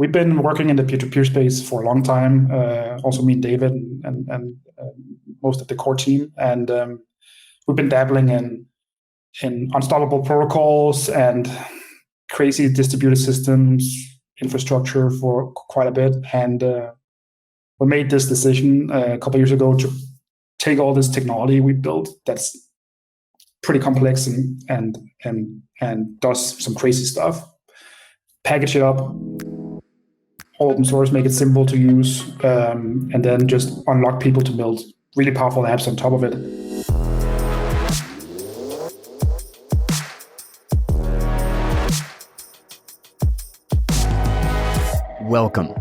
we've been working in the peer-to-peer space for a long time. Also, me and David and most of the core team, and we've been dabbling in unstoppable protocols and crazy distributed systems infrastructure for quite a bit. And we made this decision a couple of years ago to take all this technology we built that's pretty complex and does some crazy stuff, package it up, open source, make it simple to use, and then just unlock people to build really powerful apps on top of it. Welcome.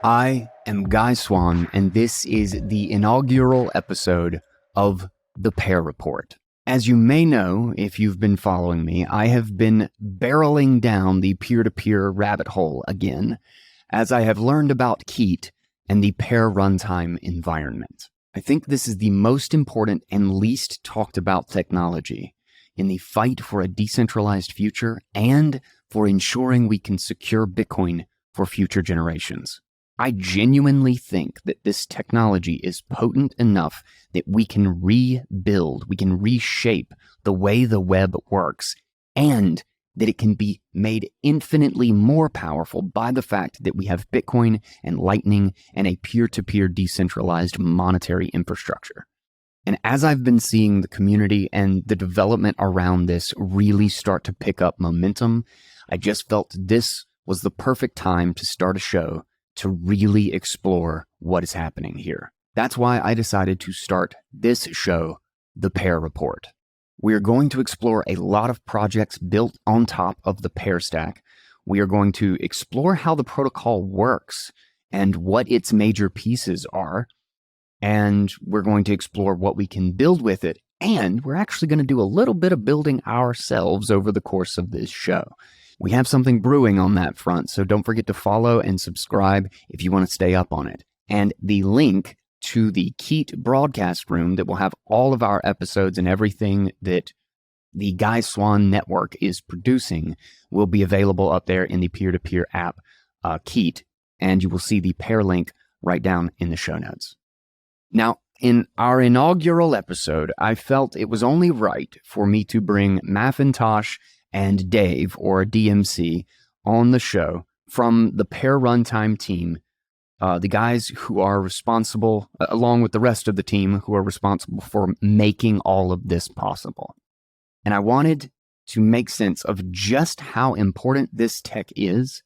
I am Guy Swan, and this is the inaugural episode of the Pear Report. As you may know, if you've been following me, I have been barreling down the peer-to-peer rabbit hole again, as I have learned about Keat and the Pear runtime environment. I think this is the most important and least talked about technology in the fight for a decentralized future and for ensuring we can secure Bitcoin for future generations. I genuinely think that this technology is potent enough that we can rebuild, we can reshape the way the web works, and that it can be made infinitely more powerful by the fact that we have Bitcoin and Lightning and a peer-to-peer decentralized monetary infrastructure. And as I've been seeing the community and the development around this really start to pick up momentum, I just felt this was the perfect time to start a show to really explore what is happening here. That's why I decided to start this show, the Pear Report. We are going to explore a lot of projects built on top of the Pear Stack. We are going to explore how the protocol works and what its major pieces are. And we're going to explore what we can build with it. And we're actually going to do a little bit of building ourselves over the course of this show. We have something brewing on that front, so don't forget to follow and subscribe if you want to stay up on it. And the link to the Keat broadcast room that will have all of our episodes and everything that the Guy Swan network is producing will be available up there in the peer-to-peer app, Keat, and you will see the Pear link right down in the show notes. Now, in our inaugural episode, I felt it was only right for me to bring Mafintosh and Dave, or DMC, on the show from the Pear runtime team, the guys who are responsible, along with the rest of the team, who are responsible for making all of this possible. And I wanted to make sense of just how important this tech is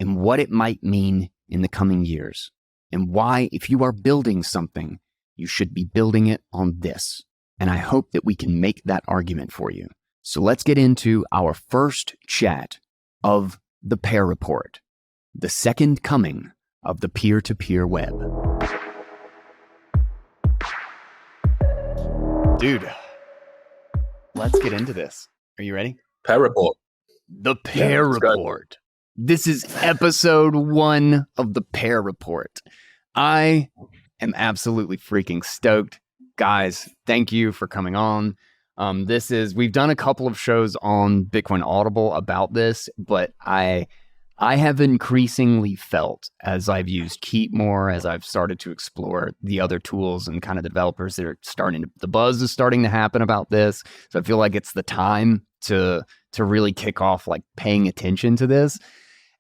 and what it might mean in the coming years, and why, if you are building something, you should be building it on this. And I hope that we can make that argument for you. So let's get into our first chat of the Pear Report, the second coming of the peer-to-peer web. Dude, let's get into this. Are you ready? Pear Report. The Pear Report. This is episode 1 of the Pear Report. I am absolutely freaking stoked. Guys, thank you for coming on. We've done a couple of shows on Bitcoin Audible about this, but I have increasingly felt, as I've used Keat more, as I've started to explore the other tools and kind of developers that are the buzz is starting to happen about this. So I feel like it's the time to really kick off like paying attention to this.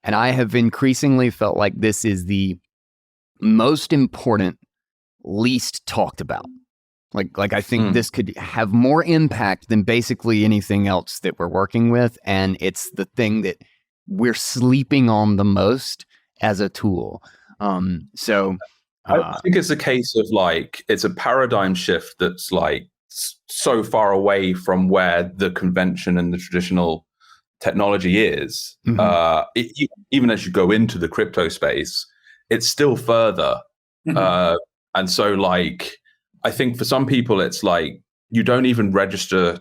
And I have increasingly felt like this is the most important, least talked about. Like I think this could have more impact than basically anything else that we're working with. And it's the thing that we're sleeping on the most as a tool. I think it's a case of like, it's a paradigm shift that's like so far away from where the convention and the traditional technology is. Mm-hmm. Even as you go into the crypto space, it's still further. Mm-hmm. And so like, I think for some people, it's like you don't even register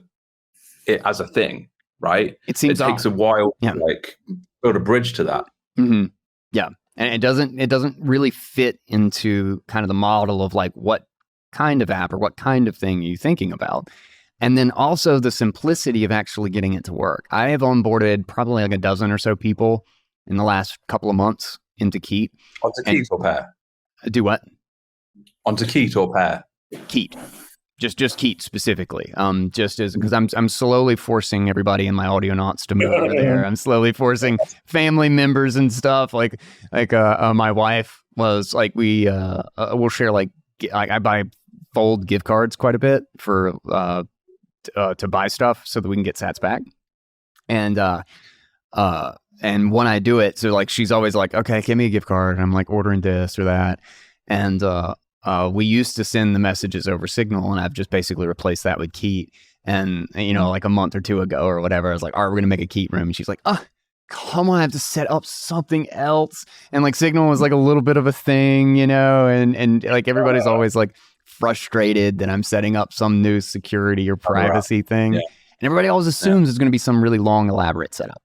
it as a thing, right? It takes a while to like build a bridge to that. Mm-hmm. Yeah, and it doesn't really fit into kind of the model of like what kind of app or what kind of thing are you thinking about, and then also the simplicity of actually getting it to work. I have onboarded probably like a dozen or so people in the last couple of months into Keat. Onto Keat or Pear? Do what? Onto Keat or Pear? Keat. Just Keat specifically. Just as because I'm slowly forcing everybody in my Audionauts to move over there. I'm slowly forcing family members and stuff. Like my wife was like, we'll share like I buy Fold gift cards quite a bit for to buy stuff so that we can get sats back. And when I do it, so like she's always like, okay, give me a gift card. And I'm like ordering this or that. And we used to send the messages over Signal, and I've just basically replaced that with Keat. And, you know, like a month or two ago or whatever, I was like, all right, we're going to make a Keat room. And she's like, oh, come on, I have to set up something else. And like Signal was like a little bit of a thing, you know, and like everybody's always like frustrated that I'm setting up some new security or privacy thing. Yeah. And everybody always assumes it's going to be some really long, elaborate setup.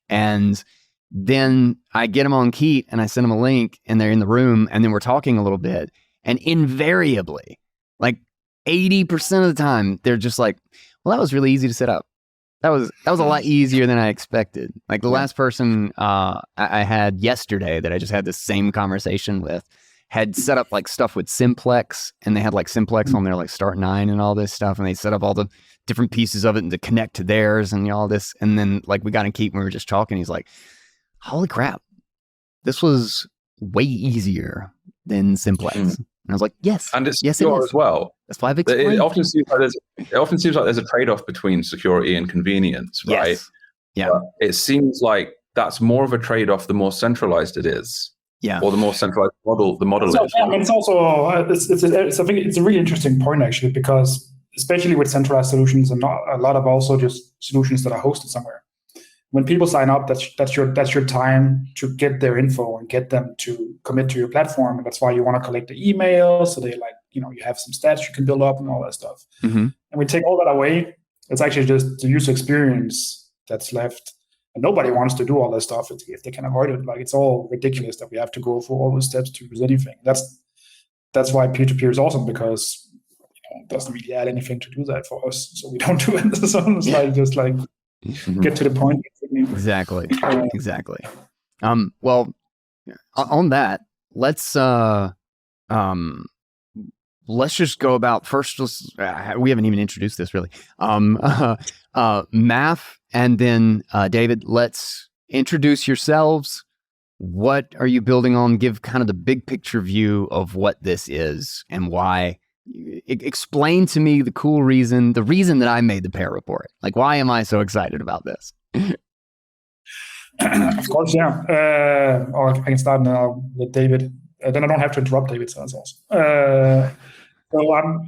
And then I get them on Keat and I send them a link and they're in the room and then we're talking a little bit. And invariably, like 80% of the time, they're just like, well, that was really easy to set up. That was a lot easier than I expected. Like the last person I had yesterday that I just had this same conversation with had set up like stuff with Simplex, and they had like Simplex on their like Start 9 and all this stuff. And they set up all the different pieces of it and to connect to theirs and all this. And then like we got in Keat when we were just talking. He's like, holy crap, this was way easier than Simplex. And I was like, yes. And it's yes, secure as well. That's why I've explained. It often seems like there's a trade-off between security and convenience, right? Yes. Yeah. But it seems like that's more of a trade-off the more centralized it is. Yeah. Or the more centralized the model is. It's also, I think it's a really interesting point actually, because especially with centralized solutions and not a lot of also just solutions that are hosted somewhere. When people sign up, that's your time to get their info and get them to commit to your platform, and that's why you want to collect the email, so they like, you know, you have some stats you can build up and all that stuff. Mm-hmm. And we take all that away. It's actually just the user experience that's left, and nobody wants to do all that stuff if they can avoid it. Like it's all ridiculous that we have to go through all those steps to use anything. That's why peer-to-peer is awesome, because it doesn't really add anything to do that for us, so we don't do it. So it's like just like. Get to the point. Exactly. Exactly. Well, on that, let's just go about first. We haven't even introduced this really. Maf and then David. Let's introduce yourselves. What are you building on? Give kind of the big picture view of what this is and why. Explain to me the reason that I made the Pear Report. Like, why am I so excited about this? Of course, yeah. Or I can start now with David. Then I don't have to interrupt David, so that's awesome. So I'm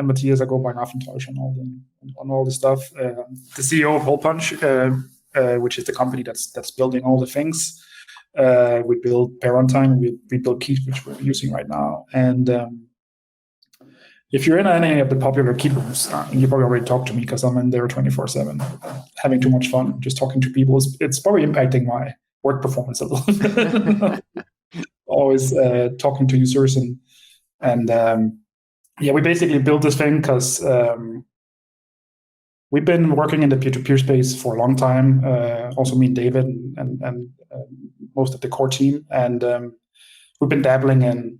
Matthias. I go by Mafintosh on all the stuff. The CEO of Hole Punch, which is the company that's building all the things. We build Pear Runtime. We build Keat, which we're using right now, and if you're in any of the popular Keat rooms, you probably already talked to me because I'm in there 24/7, having too much fun, just talking to people. It's probably impacting my work performance a little. Always talking to users and we basically built this thing because we've been working in the peer-to-peer space for a long time. Also, me and David and most of the core team, and we've been dabbling in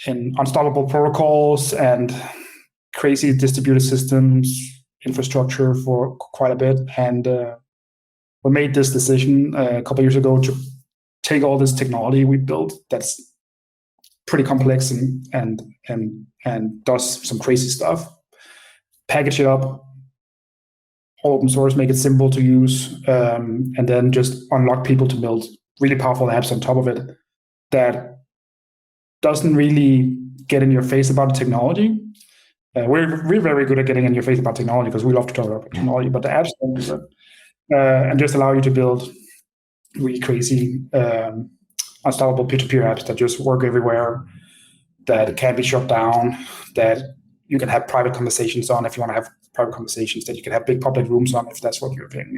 unstoppable protocols and crazy distributed systems infrastructure for quite a bit. And we made this decision a couple of years ago to take all this technology we built that's pretty complex and does some crazy stuff, package it up, all open source, make it simple to use, and then just unlock people to build really powerful apps on top of it that doesn't really get in your face about the technology. We're very good at getting in your face about technology because we love to talk about technology, but the apps don't do that. And just allow you to build really crazy, unstoppable peer-to-peer apps that just work everywhere, that can be shut down, that you can have private conversations on if you want to have private conversations, that you can have big public rooms on if that's what you're doing,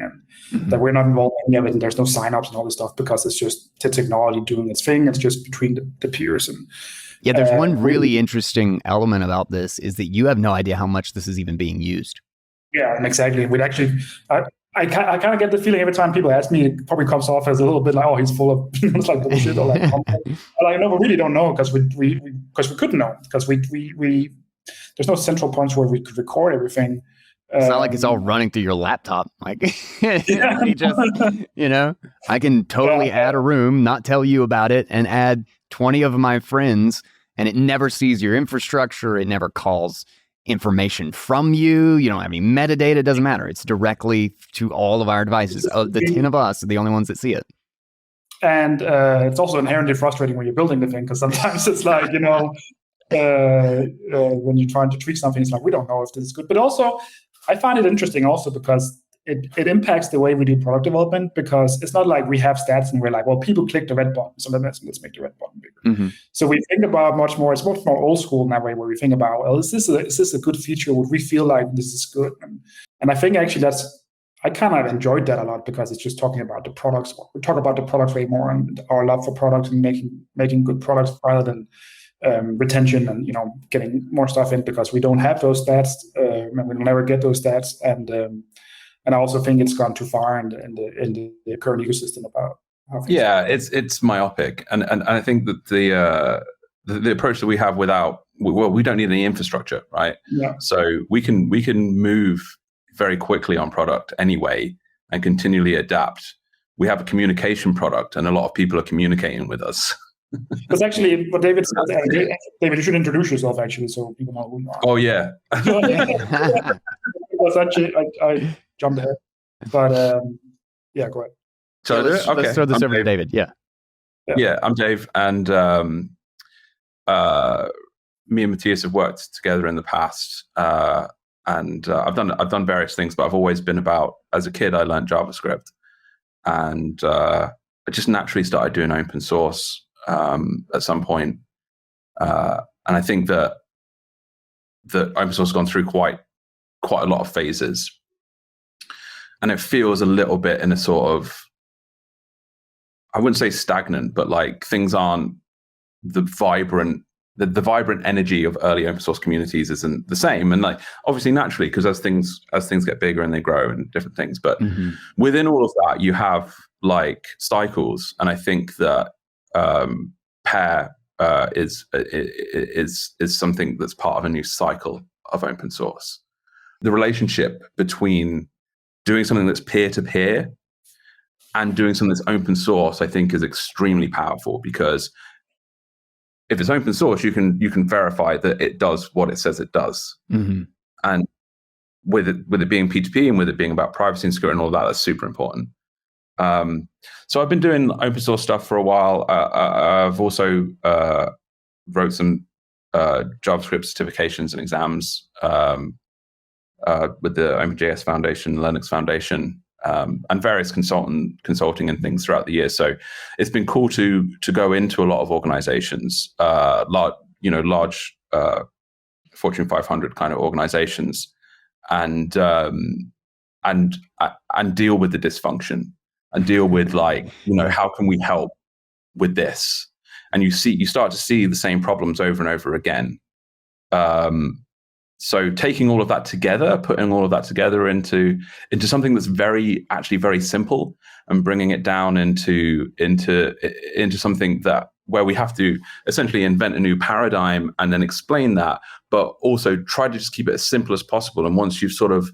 and that we're not involved in any of it, and there's no signups and all this stuff because it's just the technology doing its thing. It's just between the peers. And yeah, there's one really interesting element about this is that you have no idea how much this is even being used. Yeah, exactly. We'd actually, I I kind of get the feeling every time people ask me, it probably comes off as a little bit like, oh, he's full of it's like bullshit or like, like no, we really don't know because we couldn't know because we there's no central points where we could record everything. It's not like it's all running through your laptop. Like, I can totally add a room, not tell you about it, and add 20 of my friends, and it never sees your infrastructure. It never calls information from you. You don't have any metadata. It doesn't matter. It's directly to all of our devices. The 10 of us are the only ones that see it. And it's also inherently frustrating when you're building the thing because sometimes it's like, when you're trying to tweak something, it's like, we don't know if this is good. But also, I find it interesting also because it impacts the way we do product development because it's not like we have stats and we're like, well, people click the red button, so let's make the red button bigger. Mm-hmm. So we think about it's much more old school in that way where we think about, well, is this a good feature? Would we feel like this is good? And I think actually I kind of enjoyed that a lot because it's just talking about the products. We talk about the products way more and our love for products and making good products rather than retention and getting more stuff in because we don't have those stats and we'll never get those stats and I also think it's gone too far in the current ecosystem about how things it's myopic and I think that the approach that we have we don't need any infrastructure, right? So we can move very quickly on product anyway and continually adapt. We have a communication product and a lot of people are communicating with us. Because actually, what David said, David, you should introduce yourself actually, so people know who you are. Oh yeah. Because actually, I jumped ahead, but go ahead. So let's throw this over to David. Yeah, I'm Dave, and me and Matthias have worked together in the past, and I've done various things, but I've always been about. As a kid, I learned JavaScript, and I just naturally started doing open source. At some point, and I think that open source has gone through quite a lot of phases, and it feels a little bit in a sort of, I wouldn't say stagnant, but like things aren't the vibrant energy of early open source communities isn't the same, and like obviously naturally because as things get bigger and they grow and different things, but within all of that you have like cycles, and I think that Pear is something that's part of a new cycle of open source. The relationship between doing something that's peer-to-peer and doing something that's open source, I think, is extremely powerful because if it's open source, you can verify that it does what it says it does. Mm-hmm. And with it being P2P and with it being about privacy and security and all that, that's super important. So I've been doing open source stuff for a while. I've also wrote some JavaScript certifications and exams with the OpenJS Foundation, Linux Foundation, and various consulting and things throughout the year. So it's been cool to go into a lot of organizations, large Fortune 500 kind of organizations, and deal with the dysfunction. And deal with how can we help with this? And you start to see the same problems over and over again. So taking all of that together, putting all of that together into something that's very simple, and bringing it down into something where we have to essentially invent a new paradigm and then explain that, but also try to just keep it as simple as possible. And once you've sort of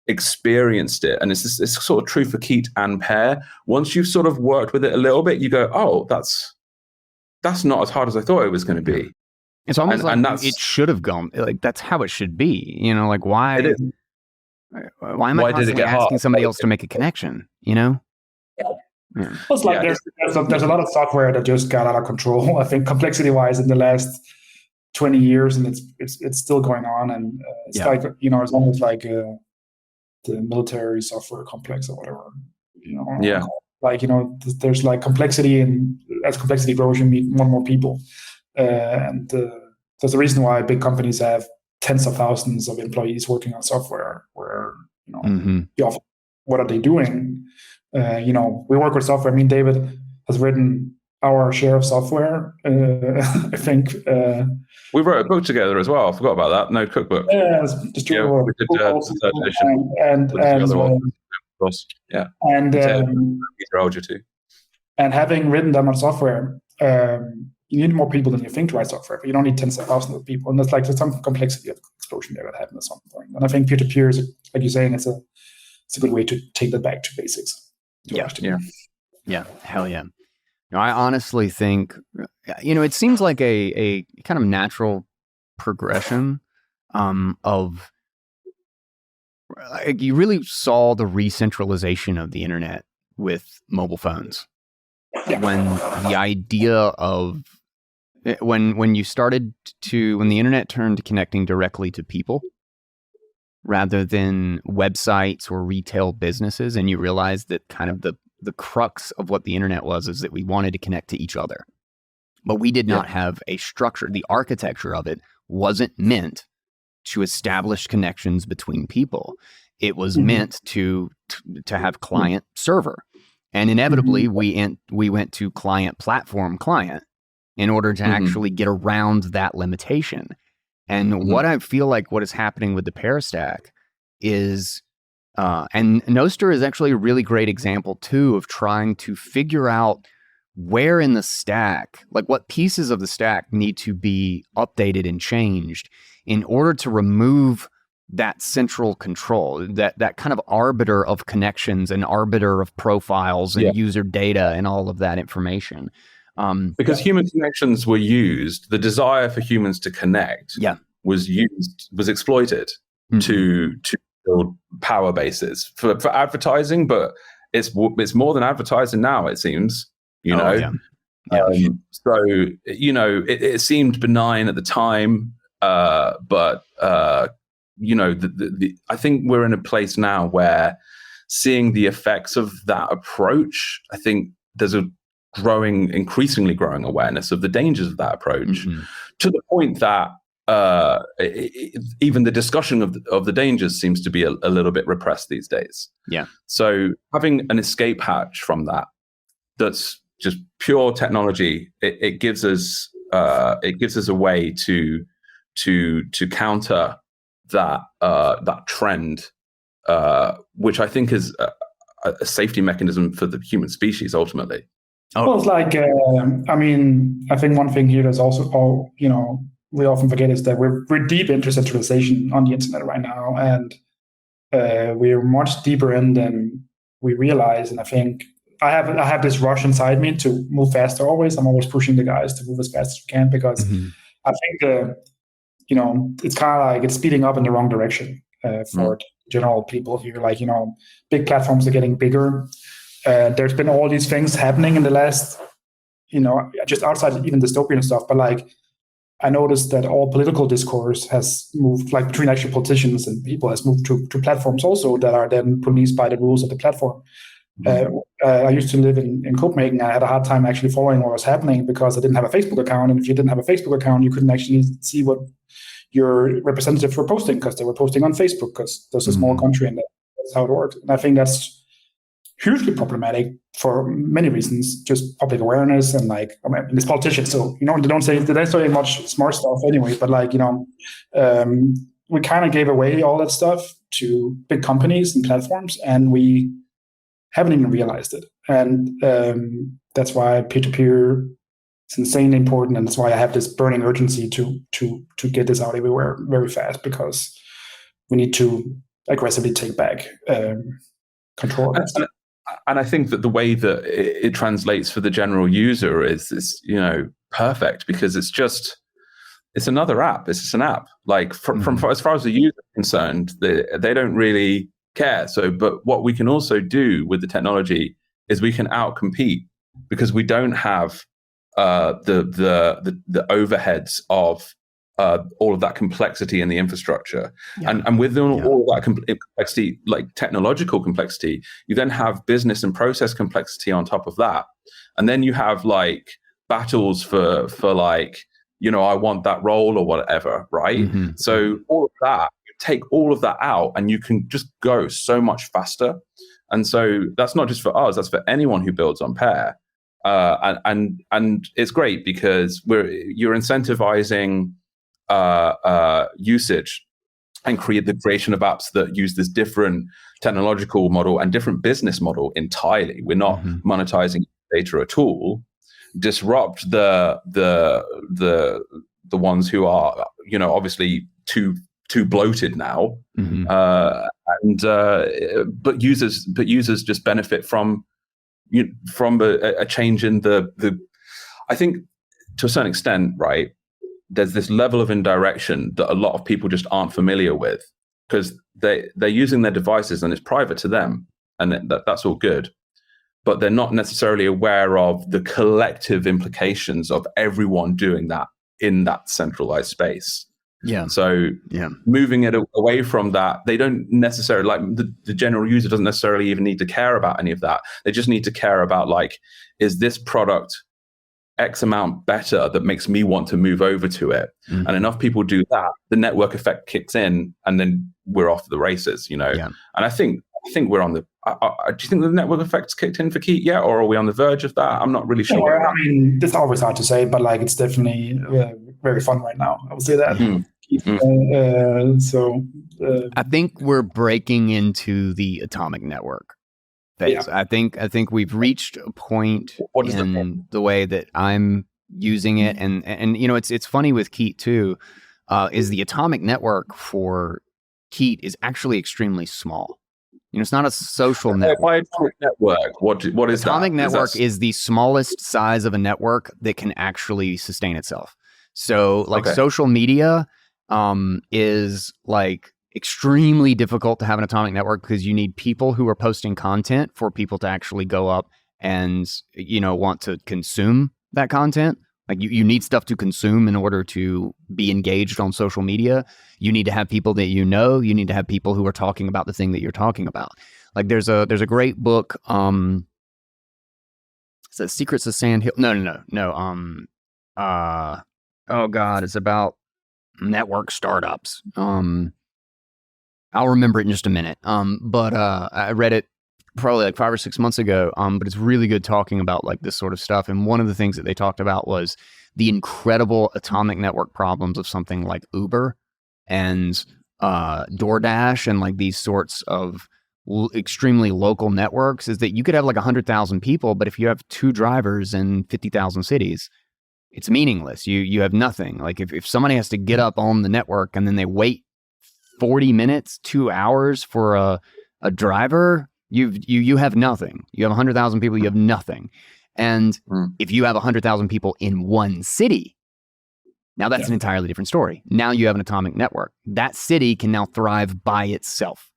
experienced it, and it's sort of true for Keat and Pear, once you've sort of worked with it a little bit, you go, oh, that's not as hard as I thought it was going to be. It's almost it should have gone, like that's how it should be, like why am I constantly asking somebody else to make a connection, Yeah. It's like there's a lot of software that just got out of control, I think, complexity wise, in the last 20 years, and it's still going on, and it's like it's almost like the military software complex or whatever, there's like complexity, and as complexity grows, you meet more and more people, and there's a reason why big companies have tens of thousands of employees working on software where what are they doing? We work with software. I mean, David has written our share of software, I think. We wrote a book together as well. I forgot about that. No cookbook. Yeah, we did and course. Yeah. And Peter Olger too. And having written that much software, you need more people than you think to write software, but you don't need tens of thousands of people. And there's some complexity of explosion there that happened at some point. And I think peer-to-peer is, like you're saying, it's a good way to take that back to basics. Yeah, hell yeah. I honestly think, it seems like a kind of natural progression of, like, you really saw the re-centralization of the internet with mobile phones. Yeah. When the idea of when the internet turned to connecting directly to people rather than websites or retail businesses, and you realized that kind of the crux of what the internet was is that we wanted to connect to each other, but we did not have a structure. The architecture of it wasn't meant to establish connections between people. It was meant to have client server. And inevitably, we went to client platform client in order to actually get around that limitation. And what I feel like what is happening with the Pear Stack is, and Noster is actually a really great example too of trying to figure out where in the stack, like what pieces of the stack need to be updated and changed in order to remove that central control, that kind of arbiter of connections and arbiter of profiles and user data and all of that information. Because human connections were used, the desire for humans to connect was exploited to build power bases for advertising, but it's more than advertising now, it seems, So, it seemed benign at the time, but I think we're in a place now where seeing the effects of that approach, I think there's a increasingly growing awareness of the dangers of that approach, to the point that even the discussion of the dangers seems to be a little bit repressed these days. Yeah. So having an escape hatch from that's just pure technology, it gives us a way to counter that trend, which I think is a safety mechanism for the human species ultimately. Well, it's like, I think one thing here is also, we often forget is that we're deep into centralization on the internet right now, and we're much deeper in than we realize. And I think I have this rush inside me to move faster. I'm always pushing the guys to move as fast as we can, because I think it's kind of like it's speeding up in the wrong direction for general people here. Like, big platforms are getting bigger. There's been all these things happening in the last, just outside even dystopian stuff. But like, I noticed that all political discourse has moved, like between actual politicians and people, has moved to platforms also that are then policed by the rules of the platform. I used to live in Copenhagen. I had a hard time actually following what was happening because I didn't have a Facebook account. And if you didn't have a Facebook account, you couldn't actually see what your representatives were posting, because they were posting on Facebook, because there's a small country and that's how it worked. And I think that's hugely problematic for many reasons, just public awareness and it's politicians. So, they don't say much smart stuff anyway, but we kind of gave away all that stuff to big companies and platforms, and we haven't even realized it. And that's why peer-to-peer is insanely important. And that's why I have this burning urgency to get this out everywhere very fast, because we need to aggressively take back control of it. And I think that the way that it translates for the general user is perfect, because it's another app. It's just an app. Like from as far as the user is concerned, they don't really care. So, but what we can also do with the technology is we can outcompete, because we don't have the overheads of all of that complexity in the infrastructure. And within all of that complexity, like technological complexity, you then have business and process complexity on top of that. And then you have battles for I want that role or whatever, right? So all of that, you take all of that out and you can just go so much faster. And so that's not just for us, that's for anyone who builds on Pear. And it's great because you're incentivizing usage and create the creation of apps that use this different technological model and different business model entirely. We're not monetizing data at all. Disrupt the ones who are, obviously too bloated now, but users just benefit from a change in the. I think to a certain extent, right? There's this level of indirection that a lot of people just aren't familiar with, because they're using their devices and it's private to them, and that's all good. But they're not necessarily aware of the collective implications of everyone doing that in that centralized space. Yeah. So moving it away from that, they don't necessarily, like the general user doesn't necessarily even need to care about any of that. They just need to care about, like, is this product X amount better that makes me want to move over to it? And enough people do that, the network effect kicks in, and then we're off to the races, And I think we're on the. Do you think the network effect's kicked in for Keat yet, or are we on the verge of that? I'm not really sure. Well, I mean, it's always hard to say, but like it's definitely very fun right now. I would say that. I think we're breaking into the atomic network phase. I think we've reached a point in the way that I'm using it, and it's funny with Keat too. Is the atomic network for Keat is actually extremely small. It's not a social network. Why atomic network? What is that? Atomic network is the smallest size of a network that can actually sustain itself. So, social media is like extremely difficult to have an atomic network, because you need people who are posting content for people to actually go up and want to consume that content. Like you need stuff to consume in order to be engaged on social media. You need to have people that you need to have people who are talking about the thing that you're talking about. Like there's a great book, it says Secrets of Sand Hill. No. Oh God, it's about network startups. I'll remember it in just a minute. But I read it probably like 5 or 6 months ago. But it's really good talking about like this sort of stuff. And one of the things that they talked about was the incredible atomic network problems of something like Uber and DoorDash and like these sorts of extremely local networks, is that you could have like 100,000 people, but if you have 2 drivers in 50,000 cities, it's meaningless. You have nothing. Like if somebody has to get up on the network and then they wait 40 minutes, 2 hours for a driver, you have nothing. You have 100,000 people, you have nothing. And if you have 100,000 people in one city, now that's an entirely different story. Now you have an atomic network. That city can now thrive by itself.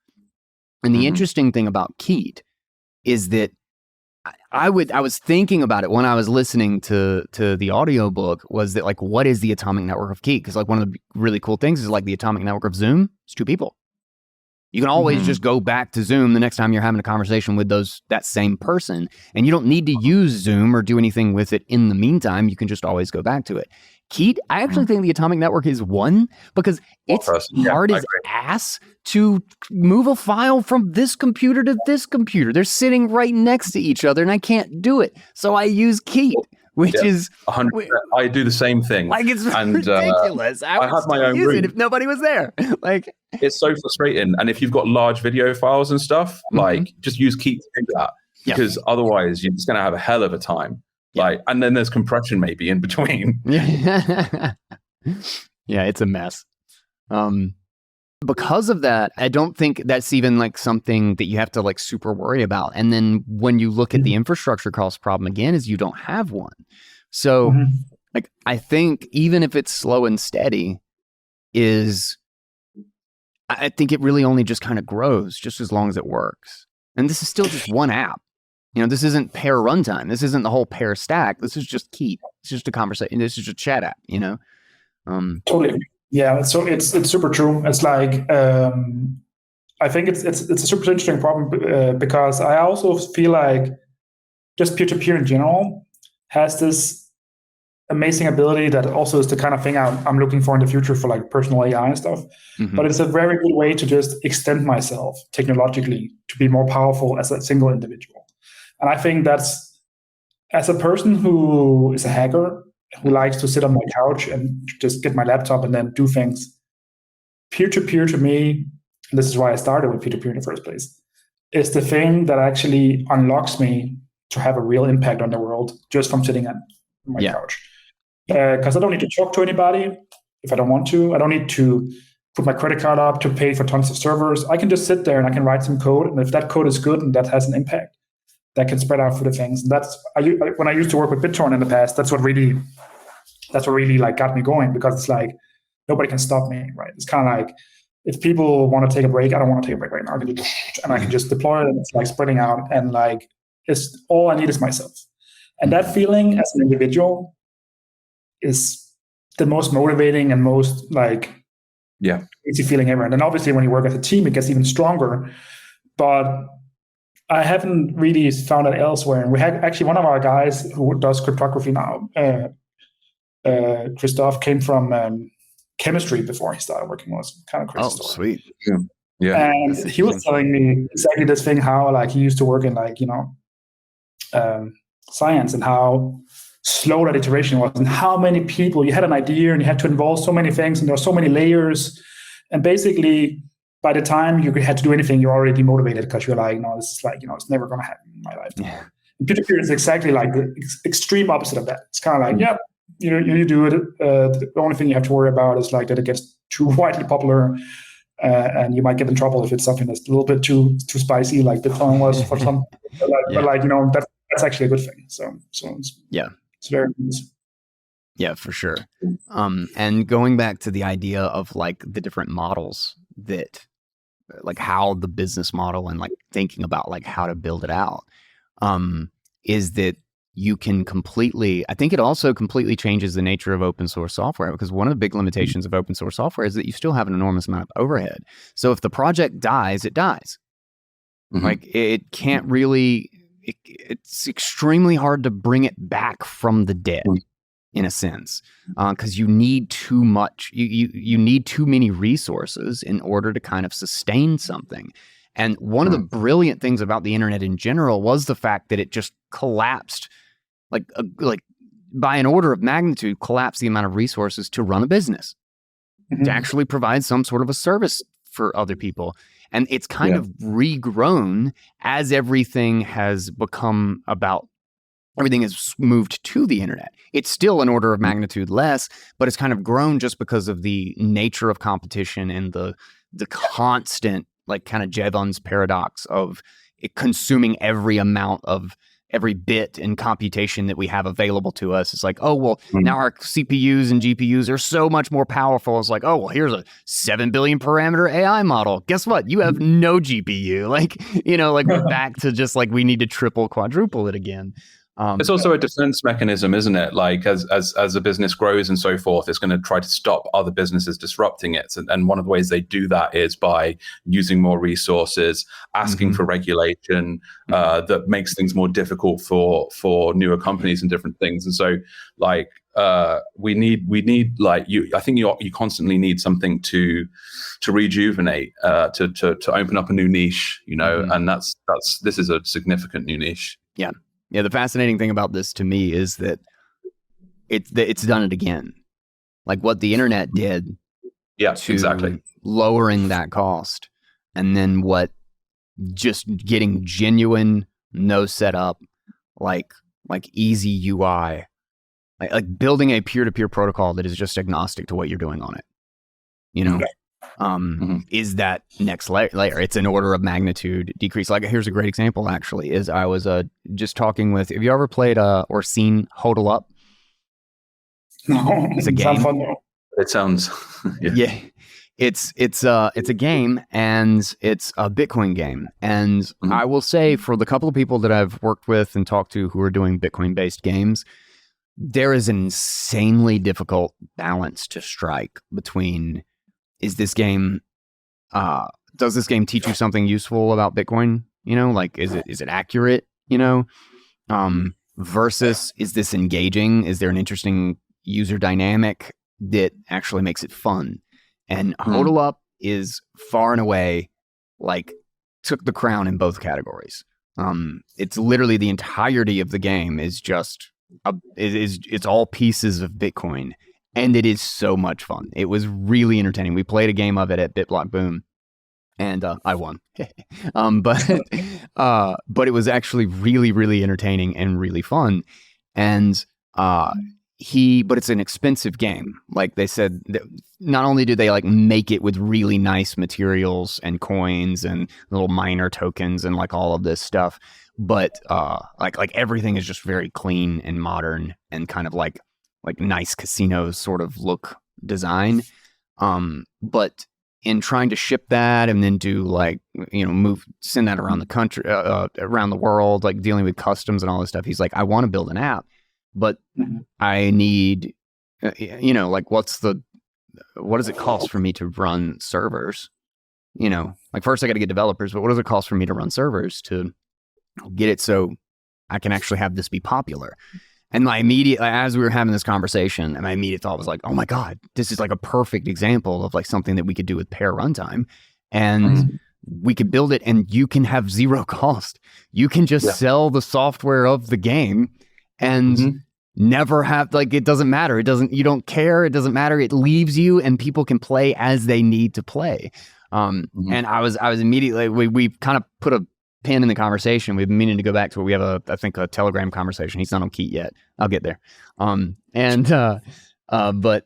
And the interesting thing about Keat is that I was thinking about it when I was listening to the audiobook, was that like, what is the atomic network of Keat? Because like one of the really cool things is like the atomic network of Zoom, it's 2 people. You can always just go back to Zoom the next time you're having a conversation with that same person, and you don't need to use Zoom or do anything with it in the meantime. You can just always go back to it. Keat, I actually think the atomic network is 1, because it's hard as ass to move a file from this computer to this computer. They're sitting right next to each other, and I can't do it. So I use Keat, which is 100%. I do the same thing. Like it's ridiculous. I have my own room if nobody was there. Like it's so frustrating. And if you've got large video files and stuff, like just use Keat to do that, because otherwise you're just going to have a hell of a time. Like, and then there's compression maybe in between. Yeah, it's a mess. Because of that, I don't think that's even like something that you have to like super worry about. And then when you look at the infrastructure cost problem again, is you don't have one. So like, I think even if it's slow and steady, I think it really only just kind of grows just as long as it works. And this is still just one app. This isn't Pear Runtime. This isn't the whole Pear Stack. This is just Keat. It's just a conversation. This is just a chat app, Totally. Yeah. So it's super true. It's like, I think it's a super interesting problem because I also feel like just peer-to-peer in general has this amazing ability that also is the kind of thing I'm looking for in the future for like personal AI and stuff. But it's a very good way to just extend myself technologically to be more powerful as a single individual. And I think that's, as a person who is a hacker, who likes to sit on my couch and just get my laptop and then do things, peer-to-peer to me, and this is why I started with peer-to-peer in the first place, is the thing that actually unlocks me to have a real impact on the world just from sitting on my couch. Because I don't need to talk to anybody if I don't want to. I don't need to put my credit card up to pay for tons of servers. I can just sit there and I can write some code. And if that code is good and that has an impact, that can spread out through the things. And that's when I used to work with BitTorrent in the past. That's what really like got me going, because it's like nobody can stop me, right? It's kind of like if people want to take a break, I don't want to take a break right now. I can just deploy it, and it's like spreading out, and like it's all I need is myself. And that feeling as an individual is the most motivating and most like easy feeling ever. And then obviously when you work as a team, it gets even stronger. But I haven't really found it elsewhere. And we had actually one of our guys who does cryptography now, Christoph, came from chemistry before he started working with us. Kind of crazy story. Sweet. Yeah. And he was telling me exactly this thing, how like he used to work in like, science, and how slow that iteration was, and how many people you had an idea and you had to involve so many things, and there were so many layers. And basically by the time you had to do anything, you're already demotivated because you're like, no, this is like, it's never going to happen in my life. Yeah. And peer-to-peer is exactly like the extreme opposite of that. It's kind of like, you do it. The only thing you have to worry about is like that it gets too widely popular, and you might get in trouble if it's something that's a little bit too spicy, like Bitcoin was for some. But that's actually a good thing. So it's very nice. Yeah, for sure. And going back to the idea of like the different models that, like how the business model and like thinking about like how to build it out, is that you can I think it also completely changes the nature of open source software, because one of the big limitations of open source software is that you still have an enormous amount of overhead. So if the project dies, it dies. Like it can't really, it's extremely hard to bring it back from the dead in a sense, because you need too much, you need too many resources in order to kind of sustain something. And one of the brilliant things about the internet in general was the fact that it just collapsed, like by an order of magnitude, collapsed the amount of resources to run a business, to actually provide some sort of a service for other people. And it's kind of regrown as everything has become about, everything has moved to the internet. It's still an order of magnitude less, but it's kind of grown just because of the nature of competition and the constant, like kind of Jevons paradox of it consuming every bit in computation that we have available to us. It's like, oh, well, now our CPUs and GPUs are so much more powerful. It's like, oh, well, here's a 7 billion parameter AI model. Guess what? You have no GPU. Like, we're back to just like, we need to triple, quadruple it again. It's also a defense mechanism, isn't it? Like as a business grows and so forth, it's going to try to stop other businesses disrupting it. And one of the ways they do that is by using more resources, asking for regulation that makes things more difficult for newer companies and different things. And so like we need like I think you constantly need something to rejuvenate, to open up a new niche, and this is a significant new niche. Yeah. Yeah, the fascinating thing about this to me is that it's done it again. Like what the internet did to lowering that cost, and then what just getting genuine, no setup, like easy UI, like building a peer-to-peer protocol that is just agnostic to what you're doing on it. Is that next layer. It's an order of magnitude decrease. Like here's a great example actually, is I was just talking with, have you ever played or seen Hodl Up? No, it's a game. Fun, though. It sounds it's a game, and it's a Bitcoin game. And I will say, for the couple of people that I've worked with and talked to who are doing Bitcoin based games, there is an insanely difficult balance to strike between, does this game teach you something useful about Bitcoin? Like, is it accurate? Versus, is this engaging? Is there an interesting user dynamic that actually makes it fun? And Hodl Up is far and away like took the crown in both categories. It's literally the entirety of the game is just it's all pieces of Bitcoin, And it is so much fun. It was really entertaining. We played a game of it at BitBlock Boom, and I won. But it was actually really, really entertaining and really fun. And but it's an expensive game. Like they said, not only do they like make it with really nice materials and coins and little miner tokens and like all of this stuff, but like everything is just very clean and modern and kind of like nice casino sort of look design. But in trying to ship that and then do like, send that around the country, around the world, like dealing with customs and all this stuff, he's like, I want to build an app, but I need, like what does it cost for me to run servers? Like first I got to get developers, but what does it cost for me to run servers to get it so I can actually have this be popular? And my immediate, as we were having this conversation, and my immediate thought was like, oh my God, this is like a perfect example of like something that we could do with Pear Runtime. And we could build it and you can have zero cost. You can just sell the software of the game and never have, like, it doesn't matter. You don't care. It doesn't matter. It leaves you and people can play as they need to play. And I was immediately, we kind of put a pin in the conversation. We've been meaning to go back to it. We have I think a Telegram conversation. He's not on Keat yet. I'll get there. But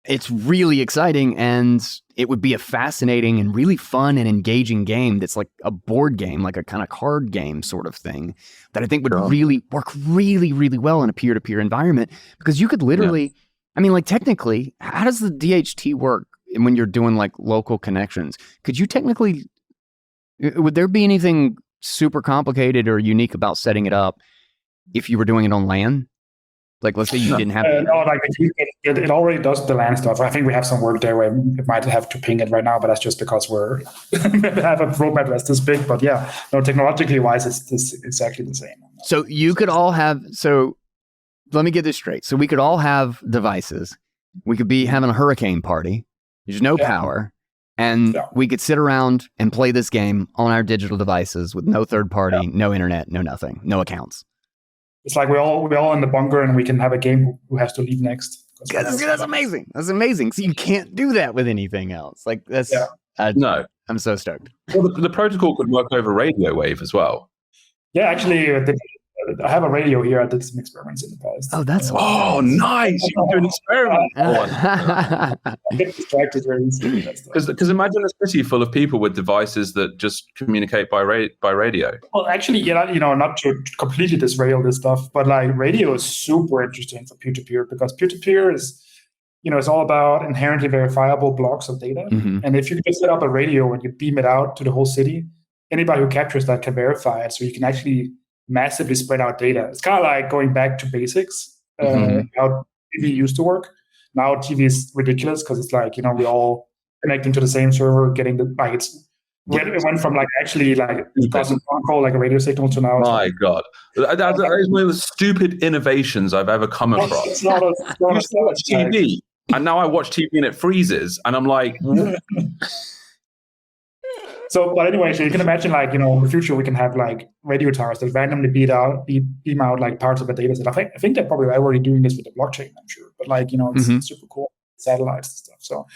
it's really exciting and it would be a fascinating and really fun and engaging game that's like a board game, like a kind of card game sort of thing that I think would really work really, really well in a peer-to-peer environment, because you could literally, I mean, like technically, how does the DHT work when you're doing like local connections? Could you technically, would there be anything super complicated or unique about setting it up if you were doing it on LAN? Like, let's say you didn't have no, like it already does the LAN stuff. I think we have some work there where it might have to ping it right now, but that's just because we have a roadmap that's this big. But yeah, no, technologically wise, it's exactly the same. So you could all have. So let me get this straight. So we could all have devices. We could be having a hurricane party. There's no power. And we could sit around and play this game on our digital devices with no third party, no internet, no nothing, no accounts. It's like we're all in the bunker and we can have a game who has to leave next. That's amazing. That's amazing. So you can't do that with anything else. Like that's no. I'm so stoked. Well, the protocol could work over radio wave as well. Yeah, actually, I have a radio here. I did some experiments in the past. Oh, that's nice! You can do an experiment. I get distracted very easily. Because imagine a city full of people with devices that just communicate by radio. Well, actually, not to completely disrail this stuff, but like radio is super interesting for peer-to-peer, because peer-to-peer is, it's all about inherently verifiable blocks of data. And if you just set up a radio and you beam it out to the whole city, anybody who captures that can verify it. So you can actually massively spread out data. It's kind of like going back to basics, how TV used to work. Now TV is ridiculous because it's like, we're all connecting to the same server, getting it went from like actually like causing phone call like a radio signal to now. My God. That is one of the stupid innovations I've ever come across. It's not a TV. And now I watch TV and it freezes and I'm like, But anyway, so you can imagine, like, in the future, we can have like radio towers that randomly beam out like parts of a data set. I think they're probably already doing this with the blockchain, I'm sure. But like, it's super cool, satellites and stuff. So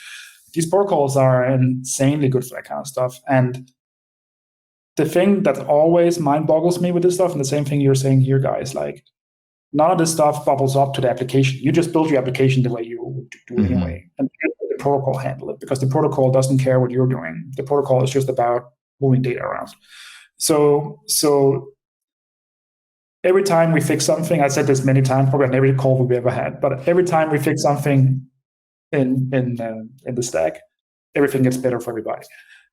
these protocols are insanely good for that kind of stuff. And the thing that always mind boggles me with this stuff, and the same thing you're saying here, guys, like none of this stuff bubbles up to the application. You just build your application the way you would do anyway. And the protocol handle it, because the protocol doesn't care what you're doing. The protocol is just about moving data around. So every time we fix something, I said this many times, probably on every call we've ever had, but every time we fix something in the stack, everything gets better for everybody.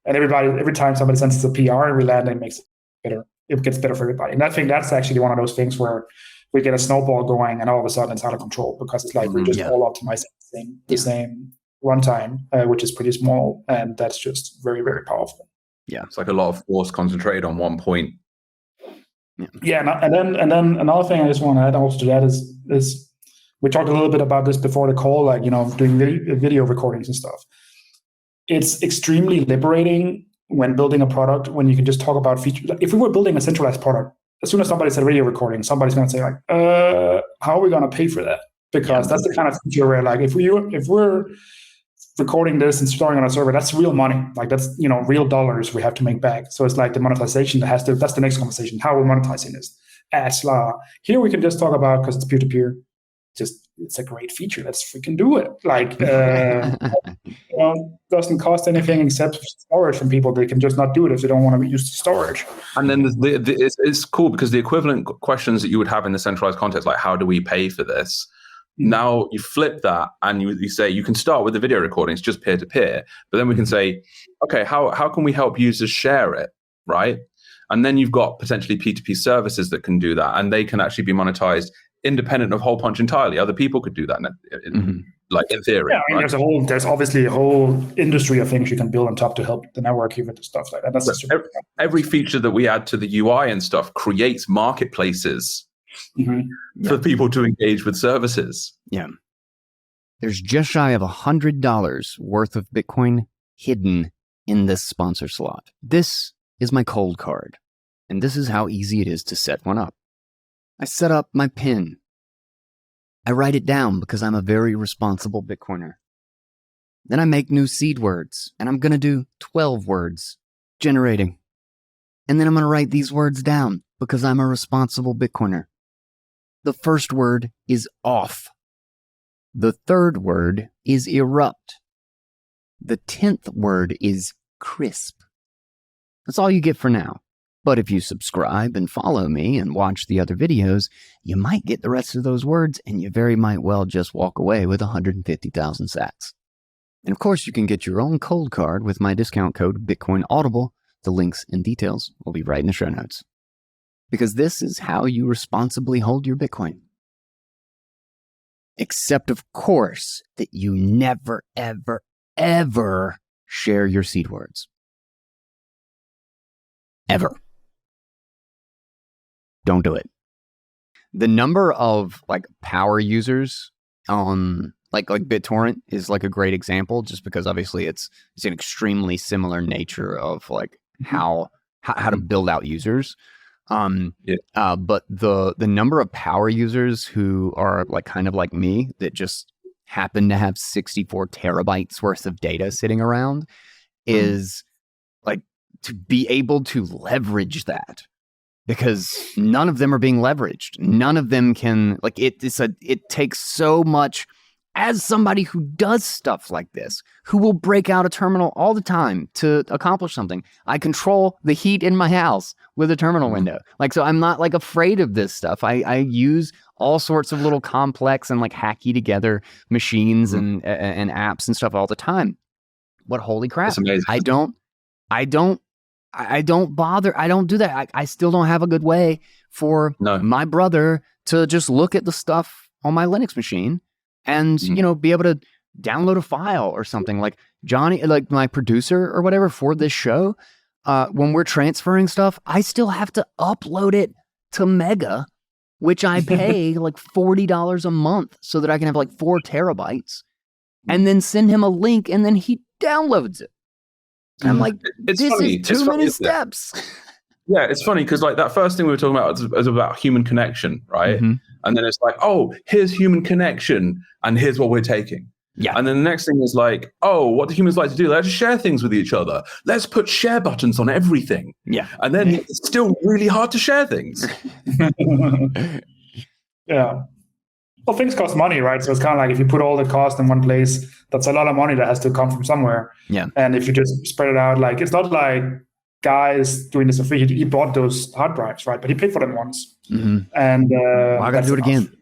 And every time somebody sends us a PR and we land, it makes it better. It gets better for everybody. And I think that's actually one of those things where we get a snowball going and all of a sudden it's out of control, because it's like we're just all optimizing the same runtime, which is pretty small, and that's just very, very powerful. Yeah, it's like a lot of force concentrated on one point. Yeah, and then another thing I just want to add also to that is we talked a little bit about this before the call, like doing video recordings and stuff. It's extremely liberating when building a product, when you can just talk about features. Like if we were building a centralized product, as soon as somebody said video recording, somebody's going to say like, how are we going to pay for that? because that's the kind of feature where, like, if we're recording this and storing on a server, that's real money. Like, that's, real dollars we have to make back. So it's like the monetization that's the next conversation. How we're monetizing this. Ads law. Here we can just talk about, because it's peer-to-peer, it's a great feature. Let's freaking do it. Like, doesn't cost anything except storage from people. They can just not do it if they don't want to use the storage. And then it's cool because the equivalent questions that you would have in the centralized context, like how do we pay for this? Now you flip that and you say you can start with the video recording, it's just peer-to-peer, but then we can say, okay, how can we help users share it, right? And then you've got potentially P2P services that can do that, and they can actually be monetized independent of Hole Punch entirely. Other people could do that, like in theory. Yeah, I mean, right? There's obviously a whole industry of things you can build on top to help the network even and stuff like that. That's every feature that we add to the UI and stuff creates marketplaces for people to engage with services. Yeah. There's just shy of $100 worth of Bitcoin hidden in this sponsor slot. This is my cold card, and this is how easy it is to set one up. I set up my PIN. I write it down because I'm a very responsible Bitcoiner. Then I make new seed words, and I'm going to do 12 words, generating. And then I'm going to write these words down because I'm a responsible Bitcoiner. The first word is off. The third word is erupt. The 10th word is crisp. That's all you get for now. But if you subscribe and follow me and watch the other videos, you might get the rest of those words, and you very might well just walk away with 150,000 sats. And of course, you can get your own cold card with my discount code BitcoinAudible. The links and details will be right in the show notes. Because this is how you responsibly hold your Bitcoin. Except, of course, that you never, ever, ever share your seed words. Ever. Don't do it. The number of power users on like BitTorrent is like a great example, just because obviously it's an extremely similar nature of how to build out users. But the number of power users who are kind of like me that just happen to have 64 terabytes worth of data sitting around is to be able to leverage that. Because none of them are being leveraged. None of them can, it takes so much, as somebody who does stuff like this, who will break out a terminal all the time to accomplish something. I control the heat in my house with a terminal window. So I'm not afraid of this stuff. I use all sorts of little complex and hacky together machines and apps and stuff all the time. But holy crap, that's amazing. I don't bother. I don't do that. I still don't have a good way for my brother to just look at the stuff on my Linux machine and, be able to download a file or something. Like Johnny, my producer or whatever for this show, when we're transferring stuff, I still have to upload it to Mega, which I pay $40 a month so that I can have 4 terabytes and then send him a link and then he downloads it. And I'm like, this is too many steps. Yeah, it's funny because that first thing we were talking about is about human connection, right? And then it's here's human connection and here's what we're taking. Yeah. And then the next thing is what do humans like to do? Let's share things with each other. Let's put share buttons on everything. Yeah. And then it's still really hard to share things. Yeah. Well, things cost money, right? So it's kind of if you put all the cost in one place, that's a lot of money that has to come from somewhere. Yeah. And if you just spread it out, it's not like Guy's doing this for free. He bought those hard drives, right? But he paid for them once. And I got to do it again.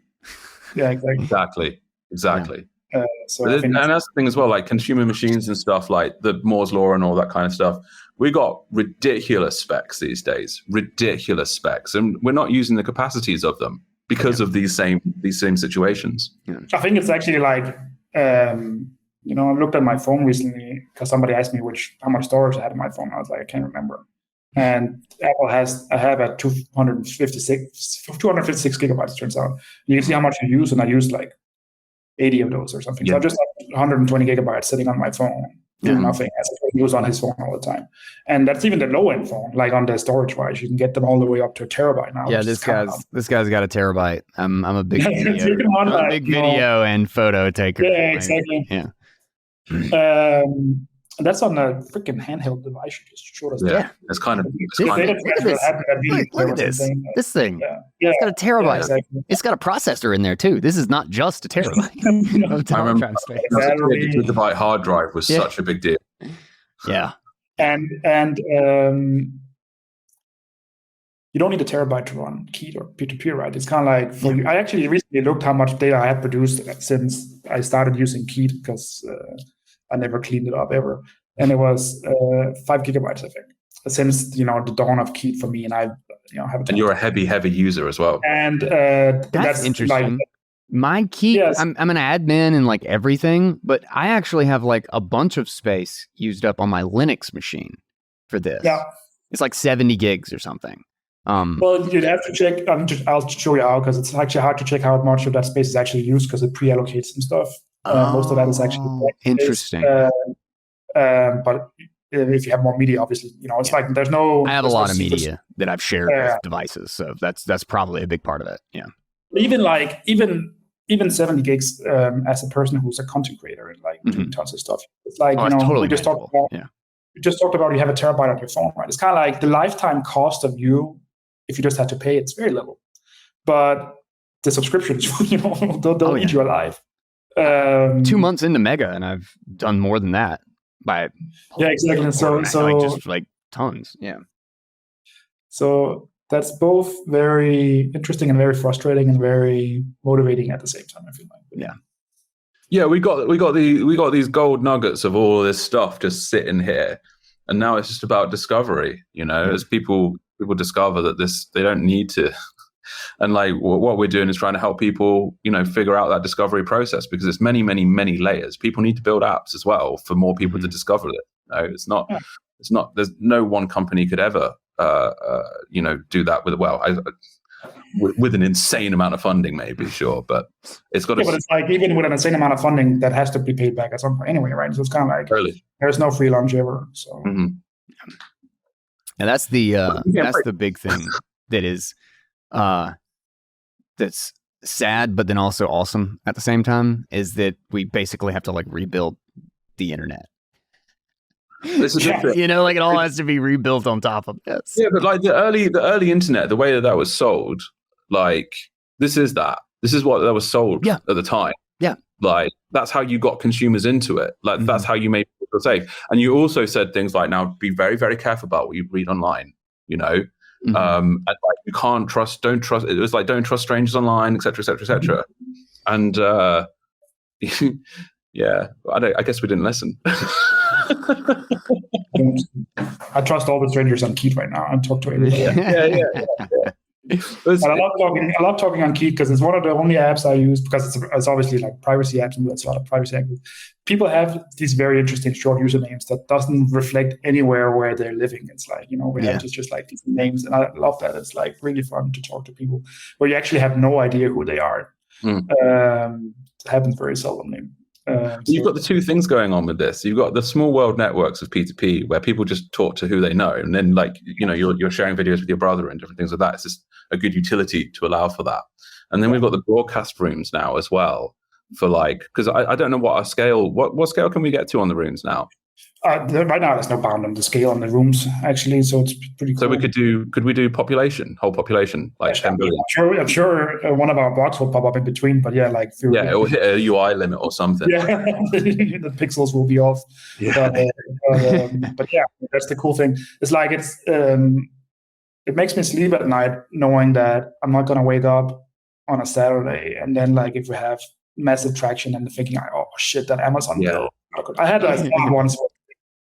Yeah, exactly. Exactly. Yeah. And that's the thing as well, consumer machines and stuff, the Moore's law and all that kind of stuff. We got ridiculous specs these days, and we're not using the capacities of them because of these same situations. Yeah. I think it's actually I looked at my phone recently because somebody asked me how much storage I had in my phone. I was like, I can't remember. And Apple I have a 256 gigabytes, turns out. And you can see how much you use, and I used 80 of those or something. So I just have 120 gigabytes sitting on my phone. do nothing as a user on his phone all the time. And that's even the low end phone, like on the storage wise, you can get them all the way up to a terabyte now. Yeah, this guy's got a terabyte. I'm a big video and photo taker. Yeah, exactly. Yeah. That's on a freaking handheld device you just showed us. Yeah, it's kind of. Look at this. This thing. It's got a terabyte. Yeah, exactly. It's got a processor in there too. This is not just a terabyte. I remember the gigabyte hard drive was such a big deal. Yeah. And you don't need a terabyte to run Keat or P2P, right? It's kind of like for you. I actually recently looked how much data I had produced since I started using Keat because I never cleaned it up ever, and it was 5 gigabytes, I think, since the dawn of Keat for me. And I have a. And you're a heavy user as well. And that's interesting. Like, my Keat, I'm an admin and like everything, but I actually have like a bunch of space used up on my Linux machine for this. Yeah, it's like 70 gigs or something. Well, you'd have to check. I'll show you how, because it's actually hard to check how much of that space is actually used because it pre-allocates some stuff. Most of that is actually interesting. But if you have more media, obviously, it's like there's no. I have a lot of media that I've shared with devices, so that's probably a big part of it. Yeah. Even 70 gigs as a person who's a content creator and like doing tons of stuff. It's like totally we just talked about. Yeah. We just talked about you have a terabyte on your phone, right? It's kind of like the lifetime cost of you if you just had to pay. It's very little, but the subscriptions, they'll eat you alive. 2 months into Mega, and I've done more than that by exactly. So just like tons. Yeah. So that's both very interesting and very frustrating and very motivating at the same time, I feel like. Yeah, we got these gold nuggets of all of this stuff just sitting here, and now it's just about discovery. As people discover that they don't need to. And like what we're doing is trying to help people, figure out that discovery process, because it's many, many, many layers. People need to build apps as well for more people to discover it. It's not. There's no one company could ever, do that with an insane amount of funding, maybe, sure, but it's got. But it's like even with an insane amount of funding, that has to be paid back at some point anyway, right? So it's kind of like there's no free lunch ever. So. And that's the big thing that is. That's sad, but then also awesome at the same time, is that we basically have to like rebuild the internet. This is like it all has to be rebuilt on top of this. Yeah, but like the early internet, the way that was sold, like this is what that was sold at the time. Yeah, like that's how you got consumers into it. Like that's how you made people safe. And you also said things like, now be very, very careful about what you read online. And like you don't trust. It was like don't trust strangers online, etc., etc., etc. And I guess we didn't listen. I trust all the strangers on Keat right now. I talk to everybody. Yeah. I love talking on Keat because it's one of the only apps I use, because it's obviously like privacy apps, and there's a lot of privacy apps. People have these very interesting short usernames that doesn't reflect anywhere where they're living. It's like, we have just like these names, and I love that. It's like really fun to talk to people where you actually have no idea who they are. It happens very seldomly. You've got the two things going on with this. You've got the small world networks of P2P where people just talk to who they know, and then like you're sharing videos with your brother and different things like that. It's just a good utility to allow for that. And then we've got the broadcast rooms now as well, for like, because I don't know what scale can we get to on the rooms now? Right now, there's no bound on the scale on the rooms, actually, so it's pretty cool. So could we do whole population, like 10 billion? I'm sure one of our blocks will pop up in between, but it will hit a UI limit or something. Yeah, the pixels will be off. Yeah. But that's the cool thing. It's like it makes me sleep at night knowing that I'm not going to wake up on a Saturday and then like if we have massive traction and thinking, oh shit, that Amazon bill. I had that once.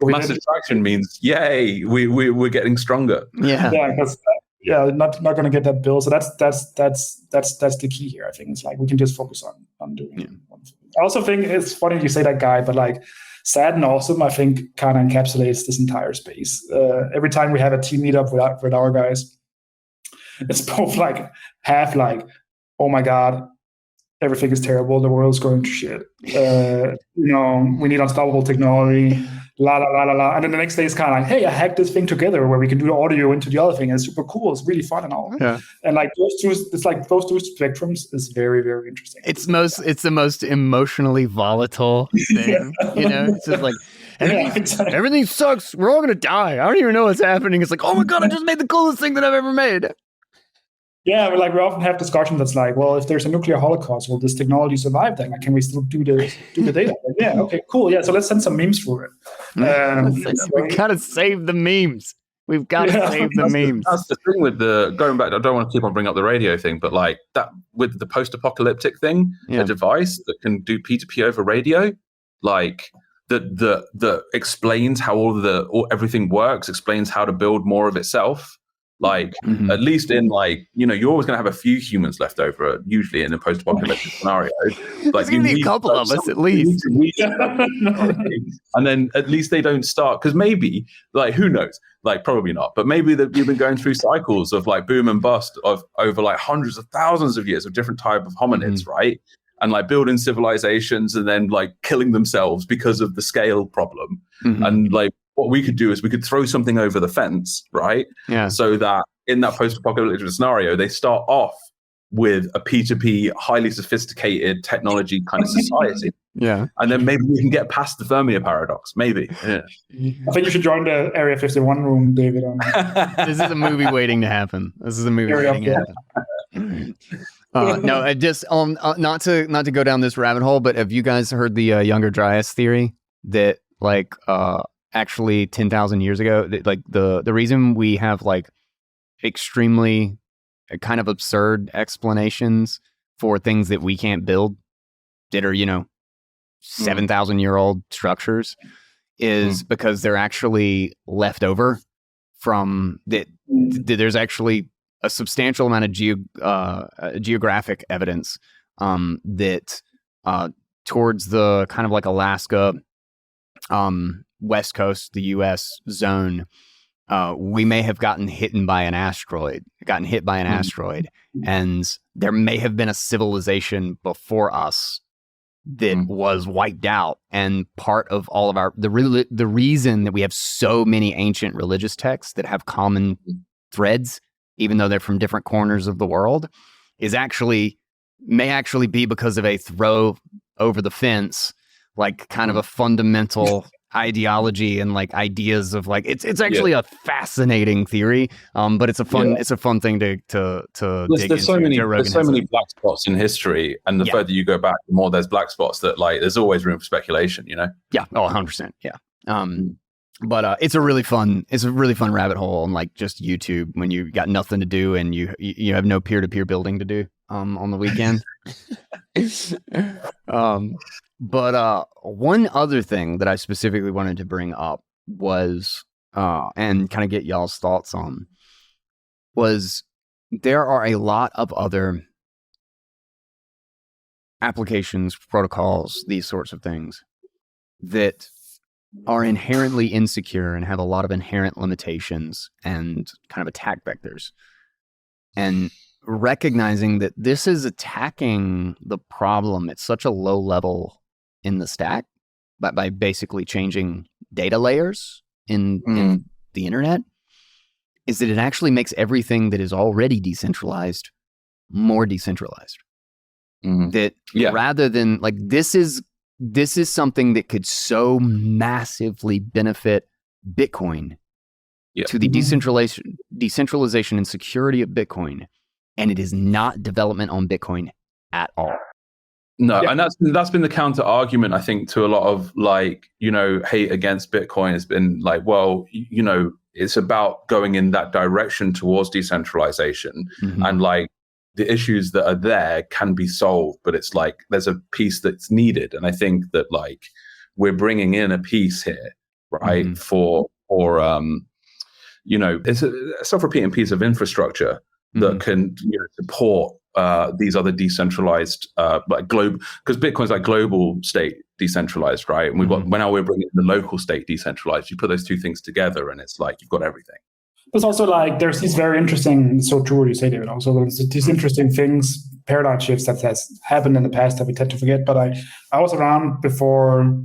Massive traction means yay, we're getting stronger. Because not going to get that bill. So that's the key here. I think it's like we can just focus on doing one thing. I also think it's funny you say that, guy, but like sad and awesome, I think, kind of encapsulates this entire space. Every time we have a team meetup with our guys, it's both like half like, oh my god, everything is terrible, the world's going to shit. We need unstoppable technology, la la la la la. And then the next day it's kind of like, hey, I hacked this thing together where we can do the audio into the other thing. And it's super cool. It's really fun and all. Yeah. And like those two spectrums is very, very interesting. It's the most emotionally volatile thing. It's just like everything sucks. We're all gonna die. I don't even know what's happening. It's like, oh my god, I just made the coolest thing that I've ever made. Yeah, we often have discussions that's like, well, if there's a nuclear holocaust, will this technology survive then? Like, can we still do the data? Like, yeah, okay, cool. Yeah, so let's send some memes for it. We gotta save the memes. We've got to save the memes. That's the thing with going back. I don't want to keep on bringing up the radio thing, but like that with the post-apocalyptic thing, a device that can do P2P over radio, like that explains how everything works, explains how to build more of itself. Like, at least in you're always going to have a few humans left over, usually in a post-apocalyptic scenario. Like, there's going to be a couple of us at least. And then at least they don't start, because maybe, who knows? Probably not. But maybe you've been going through cycles of boom and bust of over hundreds of thousands of years of different type of hominids, right? And building civilizations and then killing themselves because of the scale problem. And what we could do is we could throw something over the fence, right? Yeah. So that in that post-apocalyptic scenario, they start off with a P2P, highly sophisticated technology kind of society. Yeah. And then maybe we can get past the Fermi paradox. Maybe. Yeah. I think you should join the Area 51 room, David. This is a movie waiting to happen. No, just not to go down this rabbit hole, but have you guys heard the Younger Dryas theory that actually 10,000 years ago, the reason we have extremely kind of absurd explanations for things that we can't build that are 7,000-year-old structures is because they're actually left over from that. There's actually a substantial amount of geographic evidence that towards the kind of Alaska, West Coast, the U.S. zone, we may have gotten hit by an asteroid, and there may have been a civilization before us that was wiped out. And part of all of the reason that we have so many ancient religious texts that have common threads, even though they're from different corners of the world, may actually be because of a throw over the fence, kind of a fundamental ideology and ideas of it's actually a fascinating theory, but it's a fun thing to dig there's so many black spots in history, and the further you go back, the more there's black spots that there's always room for speculation, 100%. But it's a really fun rabbit hole on just YouTube when you got nothing to do and you have no peer-to-peer building to do on the weekend. But one other thing that I specifically wanted to bring up was, and kind of get y'all's thoughts on, was there are a lot of other applications, protocols, these sorts of things that are inherently insecure and have a lot of inherent limitations and kind of attack vectors. And recognizing that this is attacking the problem at such a low level in the stack, but by basically changing data layers in the internet, is that it actually makes everything that is already decentralized more decentralized. That rather than this is something that could so massively benefit Bitcoin to the decentralization and security of Bitcoin, and it is not development on Bitcoin at all. No, and that's been the counter argument, I think, to a lot of hate against Bitcoin has been it's about going in that direction towards decentralization, and the issues that are there can be solved, but it's there's a piece that's needed, and I think that we're bringing in a piece here, right? For it's a self-repeating piece of infrastructure that can support these other decentralized global, because Bitcoin's global state decentralized, right? And we've got now we're bringing the local state decentralized. You put those two things together, and it's you've got everything. There's also there's these very interesting, so true what you say, David. Also, there's these interesting things paradigm shifts that has happened in the past that we tend to forget. But I was around before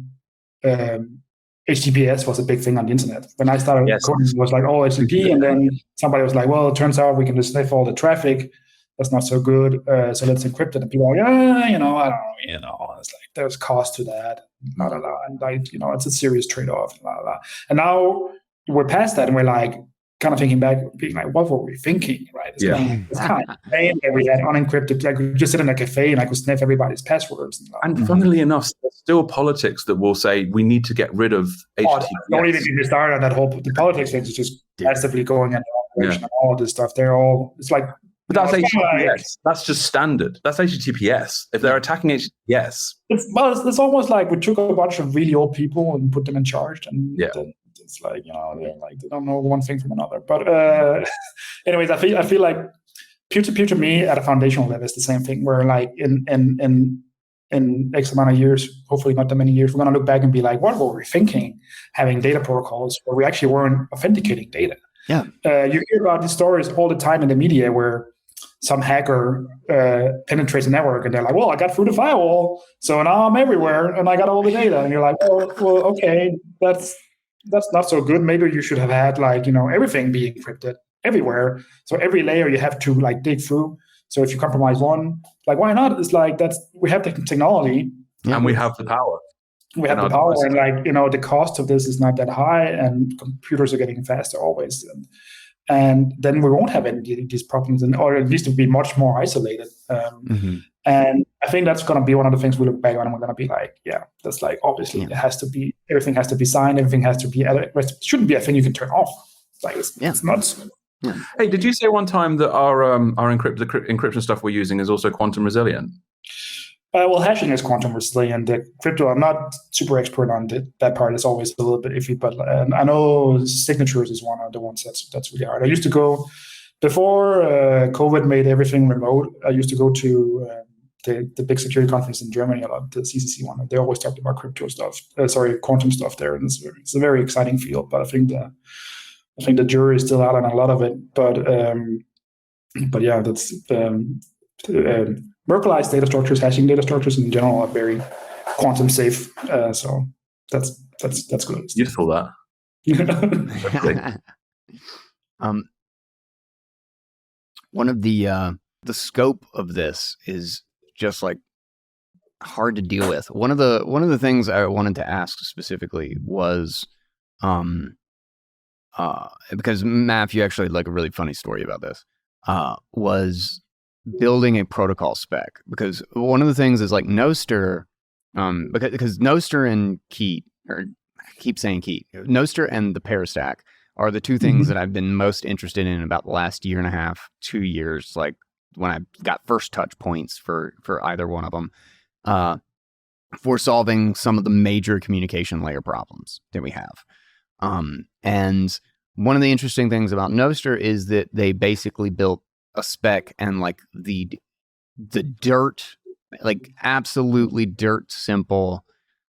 HTTPS was a big thing on the internet. When I started coding, it was like all HTTP, and then somebody was like, well, it turns out we can just sniff all the traffic. That's not so good. So let's encrypt it. And people are like, I don't know, it's like there's cost to that, blah, blah, blah. And like, it's a serious trade-off, blah, blah. And now we're past that, and we're like kind of thinking back, being like, what were we thinking, right? It's kind of insane that we had unencrypted. Like we just sit in a cafe and I could sniff everybody's passwords. And funnily enough, there's still politics that will say we need to get rid of HTTPS. Don't even get me started on that whole the politics thing. Is just massively going into operation and all this stuff. They're all, it's like, but that's HTTPS. That's just standard. That's HTTPS. If they're attacking HTTPS, it's almost like we took a bunch of really old people and put them in charge, and then it's like they don't know one thing from another. But anyways, I feel like peer-to-peer to me at a foundational level is the same thing. Where like in X amount of years, hopefully not that many years, we're gonna look back and be like, what were we thinking? Having data protocols where we actually weren't authenticating data. Yeah, you hear about these stories all the time in the media where some hacker penetrates the network and they're like, well, I got through the firewall, so now I'm everywhere and I got all the data. And you're like, well, okay, that's not so good. Maybe you should have had everything be encrypted everywhere. So every layer you have to dig through. So if you compromise one, why not? It's like we have the technology and we have the power. We have the power, and the cost of this is not that high, and computers are getting faster always. And then we won't have any of these problems, or at least it'll be much more isolated. And I think that's going to be one of the things we look back on, and we're going to be like, that's like, obviously it has to be, everything has to be signed, everything has to be, it shouldn't be a thing you can turn off. It's nuts. Yeah. Hey, did you say one time that our encryption stuff we're using is also quantum resilient? Well, hashing is quantum resilient. The crypto, I'm not super expert on that part. It's always a little bit iffy, but I know signatures is one of the ones that's really hard. I used to go, before COVID made everything remote, I used to go to the big security conference in Germany, a lot, the CCC one. They always talked about crypto stuff, quantum stuff there. And it's a very exciting field, but I think the jury is still out on a lot of it. But yeah, that's Merkleized data structures, hashing data structures in general are very quantum safe. So that's good. It's useful that. One of the scope of this is just hard to deal with. One of the things I wanted to ask specifically was, because Matt, you actually a really funny story about this, was building a protocol spec, because one of the things is Nostr, because Nostr and Keat, or I keep saying Keat, Nostr and the Pear Stack are the two things that I've been most interested in about the last year and a half, 2 years, when I got first touch points for either one of them, for solving some of the major communication layer problems that we have. And one of the interesting things about Nostr is that they basically built a spec and the dirt, absolutely dirt simple,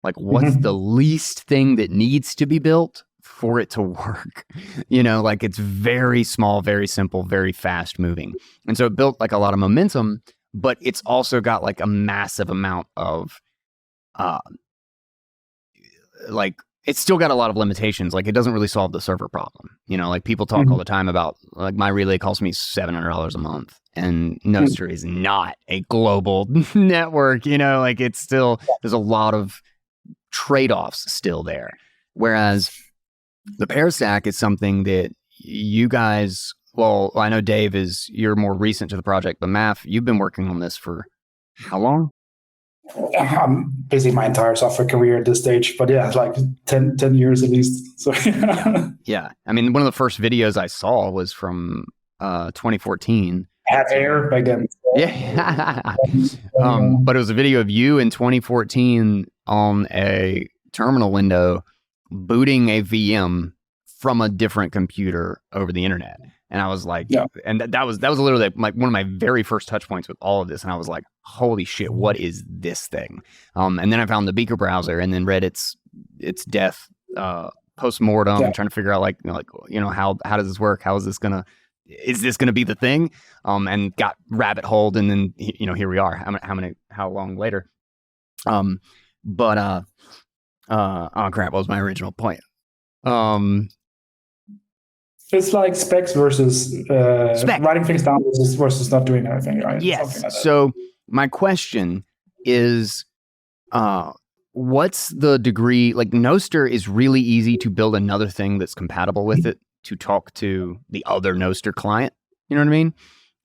what's the least thing that needs to be built for it to work, it's very small, very simple, very fast moving. And so it built a lot of momentum, but it's also got a massive amount of it's still got a lot of limitations. It doesn't really solve the server problem. People talk all the time about, my relay costs me $700 a month, and Nostr is not a global network. It's still, there's a lot of trade-offs still there. Whereas the Pear Stack is something that you guys, well, I know Dave you're more recent to the project, but Maf, you've been working on this for how long? I'm busy my entire software career at this stage, but yeah, 10 years at least. So yeah, I mean, one of the first videos I saw was from 2014. Had air back then. Yeah, but it was a video of you in 2014 on a terminal window booting a VM from a different computer over the internet. And I was like, and that was literally one of my very first touch points with all of this. And I was like, holy shit, what is this thing? And then I found the Beaker browser and then read its death post-mortem, trying to figure out how does this work? How is this gonna is this going to be the thing? And got rabbit holed, and then here we are. How long later? Oh crap! What was my original point? It's like specs versus writing things down versus not doing anything, right? Yes. Like so my question is, what's the degree? Like Noster is really easy to build another thing that's compatible with it to talk to the other Noster client. You know what I mean?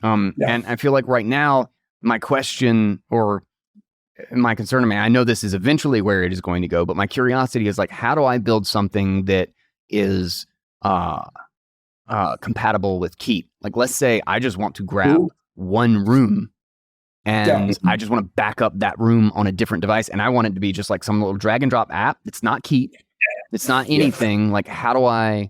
And I feel like right now, my question or my concern, I know this is eventually where it is going to go, but my curiosity is like, how do I build something that is compatible with Keep? Like, let's say I just want to grab one room and I just want to back up that room on a different device, and I want it to be just like some little drag and drop app. It's not Keep. It's not anything. Like, how do I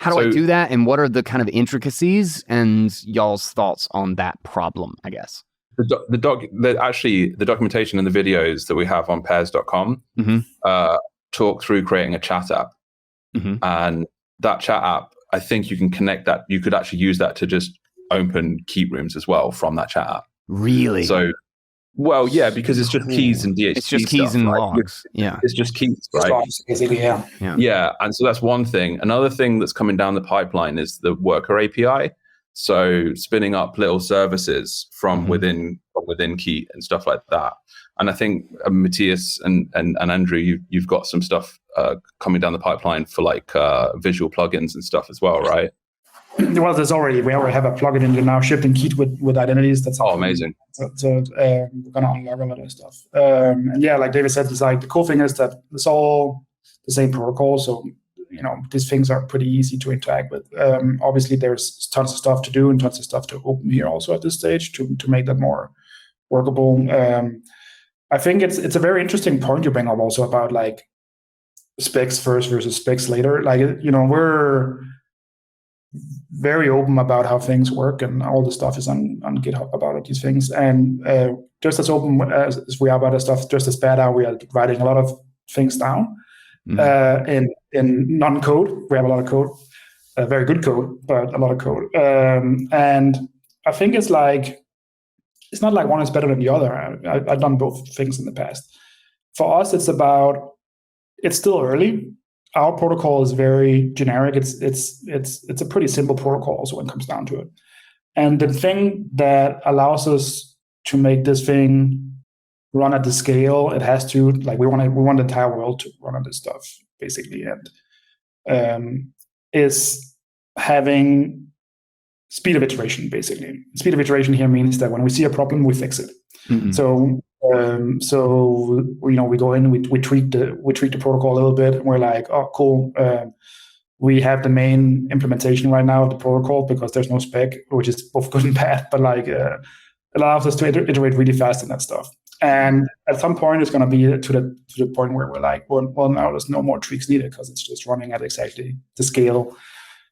do that? And what are the kind of intricacies and y'all's thoughts on that problem, I guess? The documentation and the videos that we have on pairs.com talk through creating a chat app. And that chat app, I think you can connect that. You could actually use that to just open Keep rooms as well from that chat app. Really? So, well, yeah, because it's just keys and DHCP. It's just keys and logs. It's just keys, right? Basically, yeah. And so that's one thing. Another thing that's coming down the pipeline is the Worker API. So spinning up little services from within Key and stuff like that. And I think Matthias and Andrew, you've got some stuff coming down the pipeline for like visual plugins and stuff as well, right? Well, we already have a plugin in now shipped in Key with identities. That's amazing. So we're gonna unlock a lot of stuff. And yeah, like David said, it's like the cool thing is that it's all the same protocol. So these things are pretty easy to interact with. Obviously, there's tons of stuff to do and tons of stuff to open here also at this stage to make that more workable. I think it's a very interesting point you bring up also about like specs first versus specs later. Like, we're very open about how things work, and all the stuff is on GitHub about these things. And just as open as we are about the stuff, just as bad are we are writing a lot of things down in non-code. We have a lot of code, very good code, but a lot of code. And I think it's not like one is better than the other. I've done both things in the past. For us, it's still early. Our protocol is very generic. It's a pretty simple protocol also when it comes down to it. And the thing that allows us to make this thing run at the scale it has to, like we want the entire world to run on this stuff, basically. And is having speed of iteration, basically. Speed of iteration here means that when we see a problem, we fix it. So we go in, we tweak the protocol a little bit, and we're like, oh, cool. We have the main implementation right now of the protocol because there's no spec, which is both good and bad, but it allows us to iterate really fast in that stuff. And at some point, it's going to be to the point where we're like, well, now there's no more tweaks needed because it's just running at exactly the scale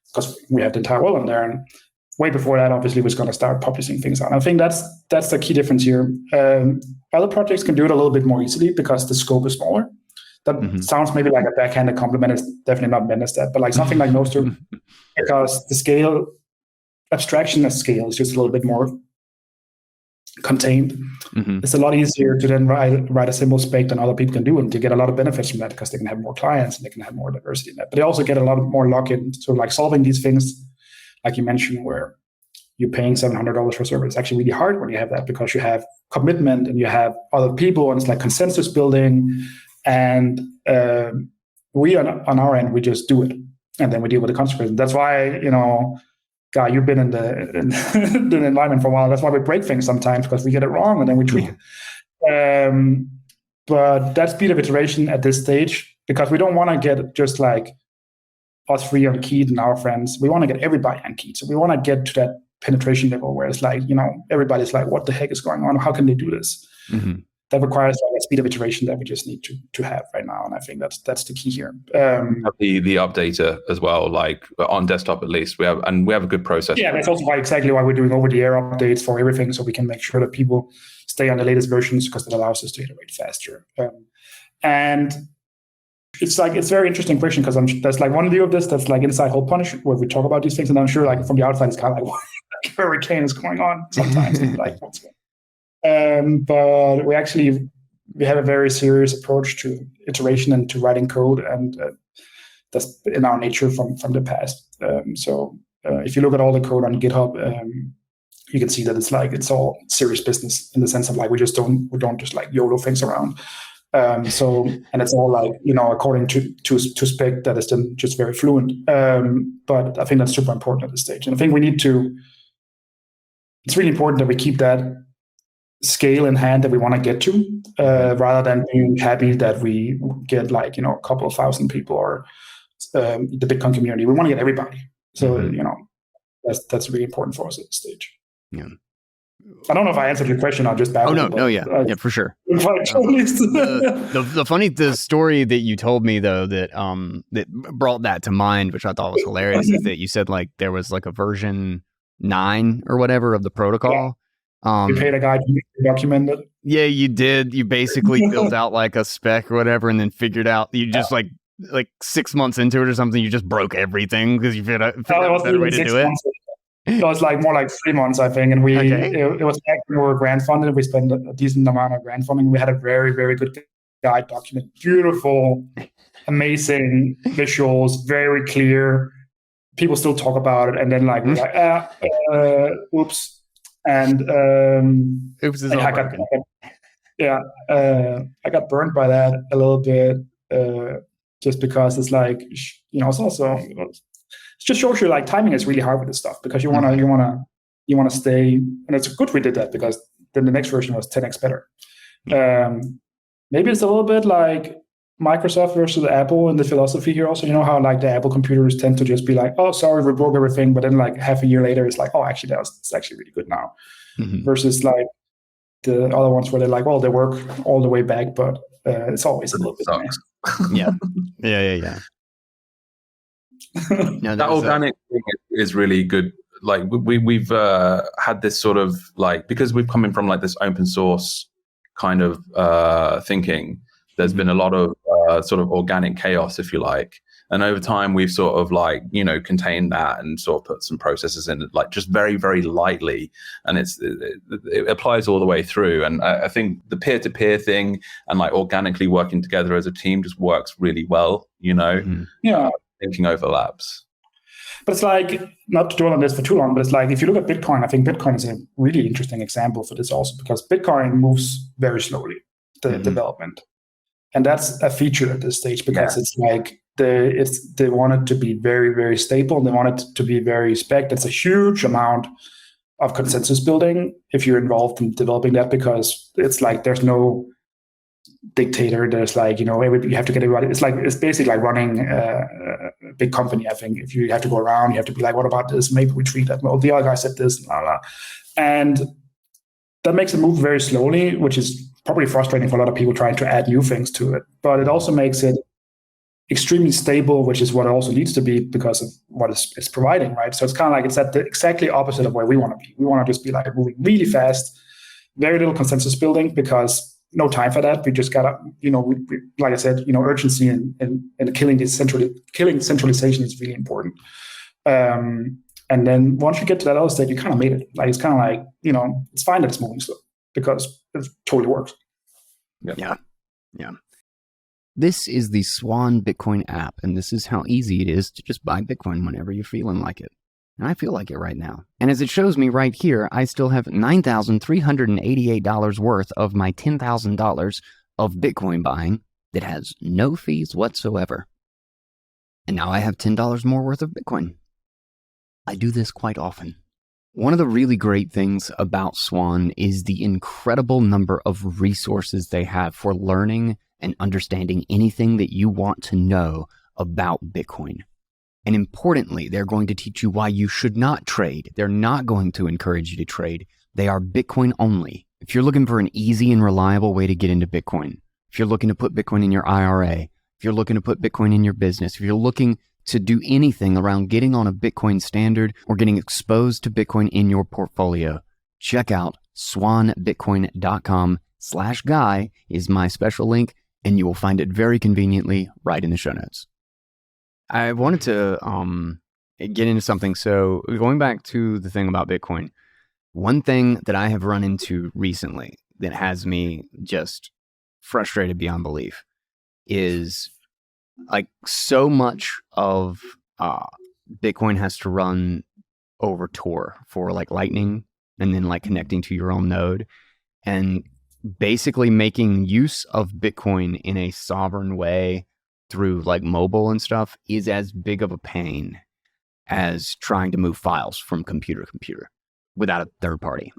because we have the entire world in there. And way before that, obviously, was going to start publishing things out. I think that's the key difference here. Other projects can do it a little bit more easily because the scope is smaller. That sounds maybe like a backhanded compliment. It's definitely not meant as that. But like something like Noster, because the scale, abstraction at scale is just a little bit more contained. It's a lot easier to then write a simple spec than other people can do, and to get a lot of benefits from that because they can have more clients and they can have more diversity in that. But they also get a lot more lock-in. So like solving these things, like you mentioned, where you're paying $700 for a server, it's actually really hard when you have that because you have commitment and you have other people and it's like consensus building. And we on our end, we just do it and then we deal with the consequences. That's why, Guy, you've been in the environment for a while. That's why we break things sometimes because we get it wrong and then we tweak it. But that speed of iteration at this stage, because we don't want to get just like us three on Keyed and our friends. We want to get everybody on Keyed. So we want to get to that penetration level where it's like, everybody's like, what the heck is going on? How can they do this? That requires like a speed of iteration that we just need to have right now. And I think that's the key here. The updater as well, like on desktop at least, we have a good process. Yeah, that's also exactly why we're doing over-the-air updates for everything, so we can make sure that people stay on the latest versions because it allows us to iterate faster. And It's very interesting question because there's like one view of this that's like inside Hole Punish where we talk about these things, and I'm sure like from the outside it's kind of like what hurricane is going on sometimes. Like what's going on? But we have a very serious approach to iteration and to writing code, and that's in our nature from the past. So if you look at all the code on GitHub, you can see that it's all serious business in the sense of like we don't just like YOLO things around. And it's all like, according to spec that is then just very fluent. But I think that's super important at this stage. And I think it's really important that we keep that scale in hand that we want to get to, rather than being happy that we get like, a couple of thousand people or the Bitcoin community. We want to get everybody. So, that's really important for us at this stage. Yeah. I don't know if I answered your question. I'll just babble. Oh, no, yeah, for sure. The story that you told me though that brought that to mind, which I thought was hilarious, is that you said like there was like a version 9 or whatever of the protocol. Yeah. You paid a guy to document it. Yeah, you did. You basically built out like a spec or whatever, and then figured out you just like 6 months into it or something, you just broke everything because you figured out a better way to do it. It was like more like 3 months, I think. And it was back when we were grant funded. We spent a decent amount of grant funding. We had a very, very good guide document. Beautiful, amazing visuals, very clear. People still talk about it. And then like, oops. And oops is I got burned by that a little bit, just because it's like, it's also... It just shows you like timing is really hard with this stuff because you wanna stay, and it's good we did that because then the next version was 10x better. Maybe it's a little bit like Microsoft versus Apple in the philosophy here also. You know how like the Apple computers tend to just be like, oh sorry, we broke everything, but then like half a year later it's like, oh actually it's actually really good now. Versus like the other ones where they're like, well, they work all the way back, but it's always a little bit nice. Yeah. No, that organic thing is really good. Like we've had this sort of like, because we've come in from like this open source kind of thinking, there's been a lot of sort of organic chaos, if you like. And over time, we've sort of like, contained that and sort of put some processes in it, like just very, very lightly. And it applies all the way through. And I think the peer-to-peer thing and like organically working together as a team just works really well, Yeah. Thinking overlaps. But it's like, not to dwell on this for too long, but it's like, if you look at Bitcoin, I think Bitcoin is a really interesting example for this also, because Bitcoin moves very slowly, the development. And that's a feature at this stage because it's like, they want it to be very, very stable. They want it to be very spec. That's a huge amount of consensus building if you're involved in developing that, because it's like, there's no dictator. There's like, you have to get everybody. It's basically like running a big company. I think if you have to go around, you have to be like, what about this? Maybe we treat that. Well, the other guy said this, blah, blah. And that makes it move very slowly, which is probably frustrating for a lot of people trying to add new things to it. But it also makes it extremely stable, which is what it also needs to be because of what it's providing, right? So it's kind of like it's at the exactly opposite of where we want to be. We want to just be like moving really fast, very little consensus building because no time for that. We just gotta, like I said, urgency and killing centralization is really important. And then once you get to that other state, you kind of made it. Like it's kind of like, it's fine that it's moving slow because it totally works. Yeah. This is the Swan Bitcoin app, and this is how easy it is to just buy Bitcoin whenever you're feeling like it. And I feel like it right now. And as it shows me right here, I still have $9,388 worth of my $10,000 of Bitcoin buying that has no fees whatsoever. And now I have $10 more worth of Bitcoin. I do this quite often. One of the really great things about Swan is the incredible number of resources they have for learning and understanding anything that you want to know about Bitcoin. And importantly, they're going to teach you why you should not trade. They're not going to encourage you to trade. They are Bitcoin only. If you're looking for an easy and reliable way to get into Bitcoin, if you're looking to put Bitcoin in your IRA, if you're looking to put Bitcoin in your business, if you're looking to do anything around getting on a Bitcoin standard or getting exposed to Bitcoin in your portfolio, check out swanbitcoin.com/guy is my special link. and you will find it very conveniently right in the show notes. I wanted to get into something. So going back to the thing about Bitcoin, one thing that I have run into recently that has me just frustrated beyond belief is like so much of Bitcoin has to run over Tor for like Lightning and then like connecting to your own node, and basically making use of Bitcoin in a sovereign way through like mobile and stuff is as big of a pain as trying to move files from computer to computer without a third party.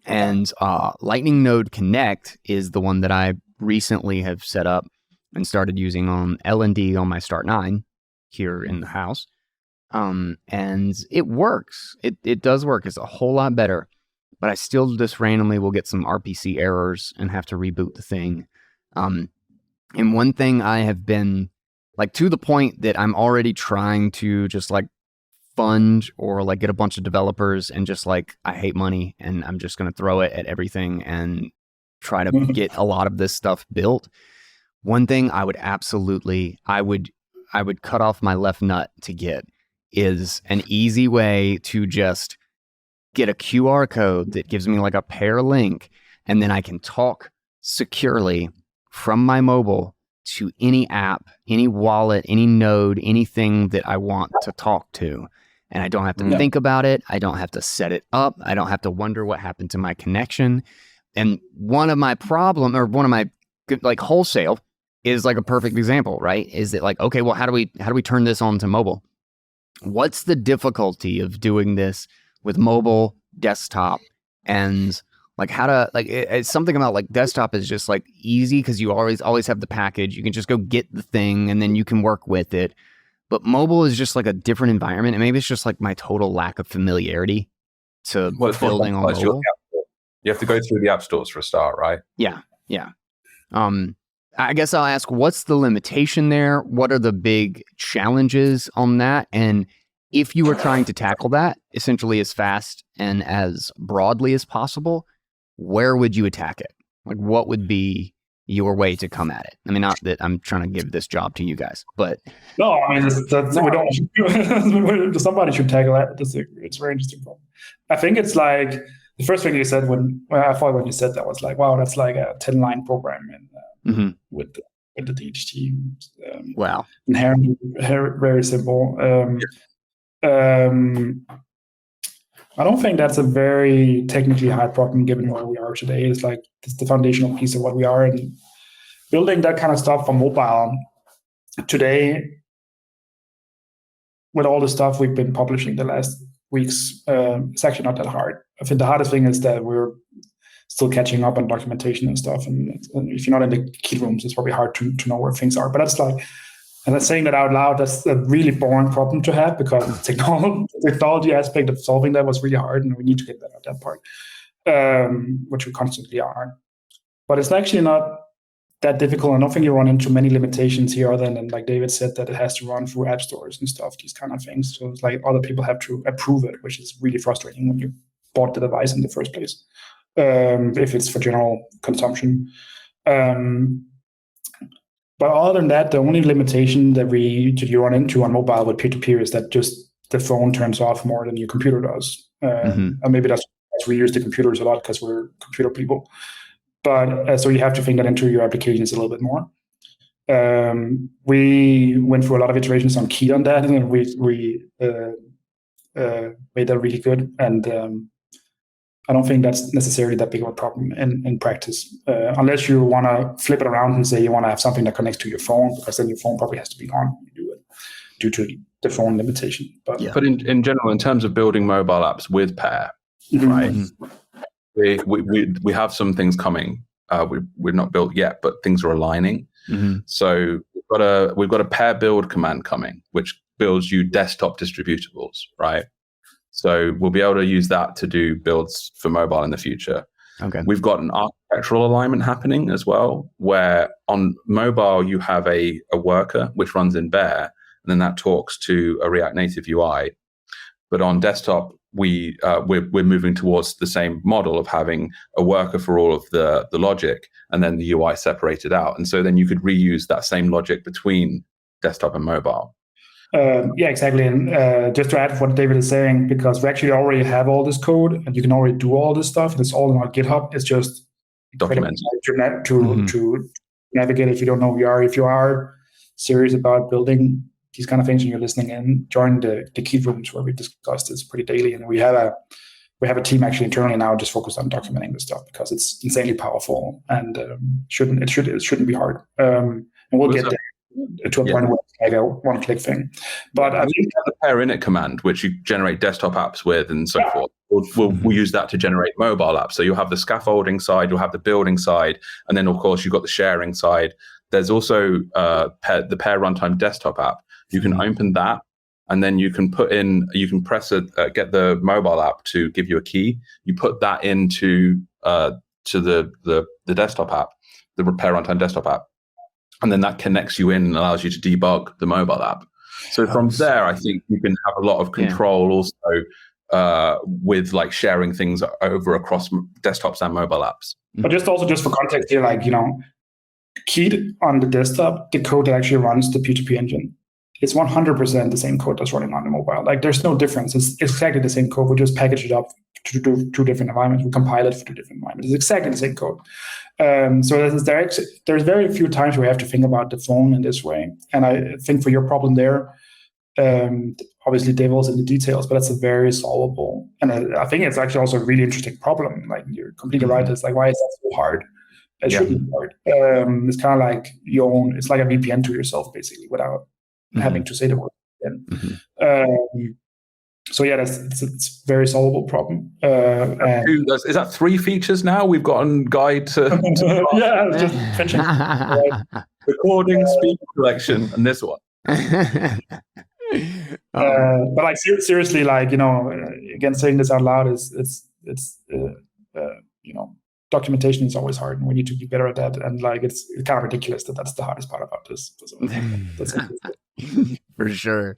And Lightning Node Connect is the one that I recently have set up and started using on LND on my Start 9 here in the house. And it works. It does work. It's a whole lot better. But I still just randomly will get some RPC errors and have to reboot the thing. And one thing I have been like to the point that I'm already trying to just like fund or like get a bunch of developers and just like, I hate money and I'm just going to throw it at everything and try to get a lot of this stuff built. One thing I would absolutely, I would cut off my left nut to get is an easy way to just get a QR code that gives me like a Pear link, and then I can talk securely from my mobile to any app, any wallet, any node, anything that I want to talk to. And I don't have to think about it. I don't have to set it up. I don't have to wonder what happened to my connection. And one of my like wholesale is like a perfect example, right? Is that like, okay, well, how do we turn this on to mobile? What's the difficulty of doing this with mobile, desktop, and like how to like it's something about like desktop is just like easy because you always have the package. You can just go get the thing and then you can work with it. But mobile is just like a different environment, and maybe it's just like my total lack of familiarity to building on mobile. You have to go through the app stores for a start, right? Yeah. I guess I'll ask, what's the limitation there? What are the big challenges on that? And if you were trying to tackle that essentially as fast and as broadly as possible, where would you attack it? Like, what would be your way to come at it? I mean, not that I'm trying to give this job to you guys, but no, I mean, we don't. Somebody should tackle that. It's a very interesting problem. I think it's like the first thing you said when you said that was like, wow, that's like a 10-line program with the DHT. Wow, inherently very simple. I don't think that's a very technically hard problem given where we are today. It's like it's the foundational piece of what we are, and building that kind of stuff for mobile today with all the stuff we've been publishing the last weeks, it's actually not that hard. I think the hardest thing is that we're still catching up on documentation and stuff. And if you're not in the key rooms, it's probably hard to know where things are. But that's like, and I'm saying that out loud, that's a really boring problem to have because the technology aspect of solving that was really hard, and we need to get better at that part, which we constantly are. But it's actually not that difficult. I don't think you run into many limitations here other than, like David said, that it has to run through app stores and stuff, these kind of things. So it's like other people have to approve it, which is really frustrating when you bought the device in the first place, if it's for general consumption. But other than that, the only limitation that you run into on mobile with peer-to-peer is that just the phone turns off more than your computer does. And maybe that's we use the computers a lot because we're computer people. But so you have to think that into your applications a little bit more. We went through a lot of iterations on Key on that, and we made that really good. And I don't think that's necessarily that big of a problem in practice, unless you want to flip it around and say you want to have something that connects to your phone, because then your phone probably has to be on when you do it due to the phone limitation. But in general, in terms of building mobile apps with Pear, right? We have some things coming. We're not built yet, but things are aligning. So we've got a Pear build command coming, which builds you desktop distributables, right? So we'll be able to use that to do builds for mobile in the future. Okay. We've got an architectural alignment happening as well, where on mobile you have a worker which runs in Bear, and then that talks to a React Native UI. But on desktop, we're moving towards the same model of having a worker for all of the logic, and then the UI separated out. And so then you could reuse that same logic between desktop and mobile. Yeah, exactly. And just to add what David is saying, because we actually already have all this code and you can already do all this stuff. It's all on our GitHub. It's just documented to navigate if you don't know who you are. If you are serious about building these kind of things and you're listening in, join the key rooms where we discuss this pretty daily. And we have a team actually internally now just focused on documenting this stuff because it's insanely powerful and it shouldn't be hard. And we'll get there to a point where it's like a one-click thing. But I think the pair init command, which you generate desktop apps with and so forth, we'll use that to generate mobile apps. So you'll have the scaffolding side, you'll have the building side, and then of course you've got the sharing side. There's also the Pear Runtime desktop app. You can open that, and then you can get the mobile app to give you a key. You put that into to the desktop app, the Pear Runtime desktop app. And then that connects you in and allows you to debug the mobile app. So from there, I think you can have a lot of control also with like sharing things over across desktops and mobile apps. But just for context here, like, keyed on the desktop, the code that actually runs the P2P engine, it's 100% the same code that's running on the mobile. Like there's no difference. It's exactly the same code. We just package it up to do two different environments. We compile it for two different environments. It's exactly the same code. So there's very few times where we have to think about the phone in this way. And I think for your problem there, obviously devil's in the details, but it's a very solvable. And I think it's actually also a really interesting problem. Like you're completely right. It's like, why is that so hard? It shouldn't be hard. It's kind of like it's like a VPN to yourself, basically, without having to say the word VPN. So yeah, it's a very solvable problem. Is that 3 features now? We've got a guide to yeah, just finishing. Recording, speaker collection, and this one. But like seriously, like again, saying this out loud it's documentation is always hard, and we need to be better at that. And like it's kind of ridiculous that that's the hardest part about this. For sure.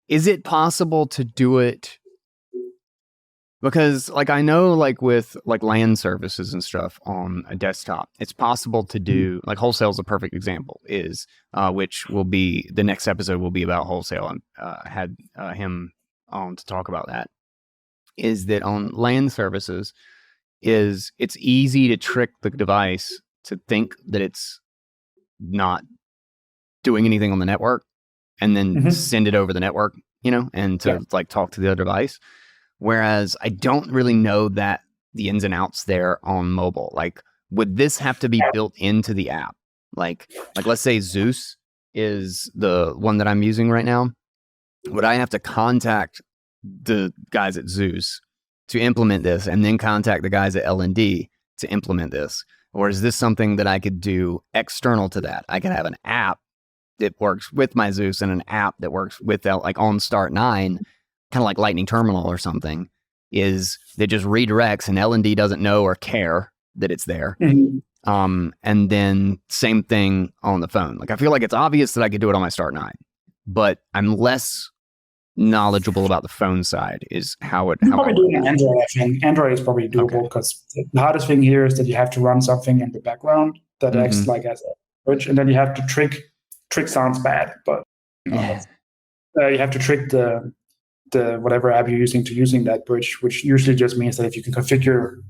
Is it possible to do it? Because like I know like with like LAN services and stuff on a desktop, it's possible to do like wholesale is a perfect example, which will be the next episode will be about wholesale, and had him on to talk about that. Is that on LAN services it's easy to trick the device to think that it's not doing anything on the network and then send it over the network, and to like talk to the other device. Whereas I don't really know that the ins and outs there on mobile. Like, would this have to be built into the app? Like let's say Zeus is the one that I'm using right now. Would I have to contact the guys at Zeus to implement this and then contact the guys at L&D to implement this? Or is this something that I could do external to that? I could have an app that works with my Zeus and an app that works with like on Start 9, kind of like Lightning Terminal or something, is that just redirects and L&D doesn't know or care that it's there. And then same thing on the phone. Like I feel like it's obvious that I could do it on my Start 9, but I'm less knowledgeable about the phone side. Is how it. Probably doing Android. I think Android is probably doable because the hardest thing here is that you have to run something in the background that acts like as a bridge, and then you have to trick sounds bad, but you have to trick the whatever app you're using that bridge, which usually just means that if you can configure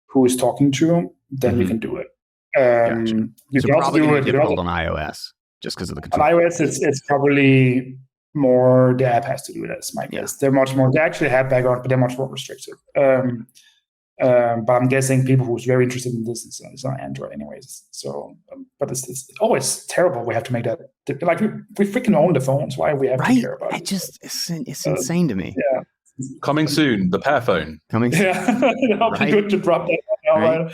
who is talking to, then you can do it. Gotcha. You so can also do it difficult on iOS just because of the control. On iOS, it's probably more the app has to do it. That's my guess. They actually have background, but they're much more restrictive. But I'm guessing people who's very interested in this is on Android anyways. So, but it's always terrible. We have to make that like we freaking own the phones. Why we have to care about it? It's insane to me. Yeah. Coming soon, the Pear phone. Coming soon. Yeah, it'll be good to drop that now,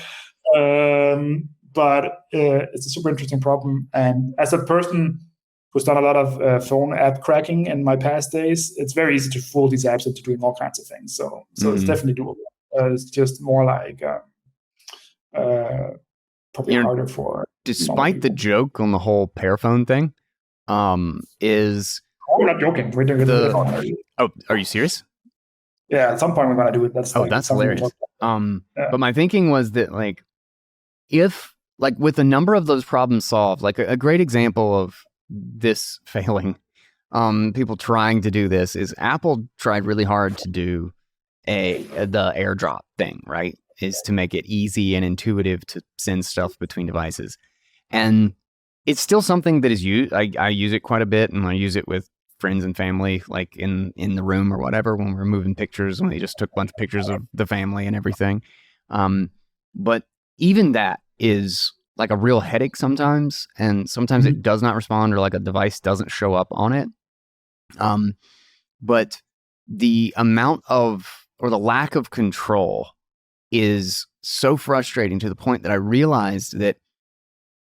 right? But it's a super interesting problem. And as a person who's done a lot of phone app cracking in my past days, it's very easy to fool these apps into doing all kinds of things. So it's definitely doable. It's just more like probably harder for. Despite the joke on the whole Pear phone thing, is we're not joking. We're doing it. Oh, are you serious? Yeah, at some point we're gonna do it. That's hilarious. But my thinking was that like, if like with a number of those problems solved, like a great example of this failing, people trying to do this is Apple tried really hard to do the AirDrop thing, right? Is to make it easy and intuitive to send stuff between devices. And it's still something that is used. I use it quite a bit, and I use it with friends and family, like in the room or whatever, when we're moving pictures, when they just took a bunch of pictures of the family and everything. But even that is like a real headache sometimes, and sometimes it does not respond, or like a device doesn't show up on it. But the amount of, or the lack of control is so frustrating to the point that I realized that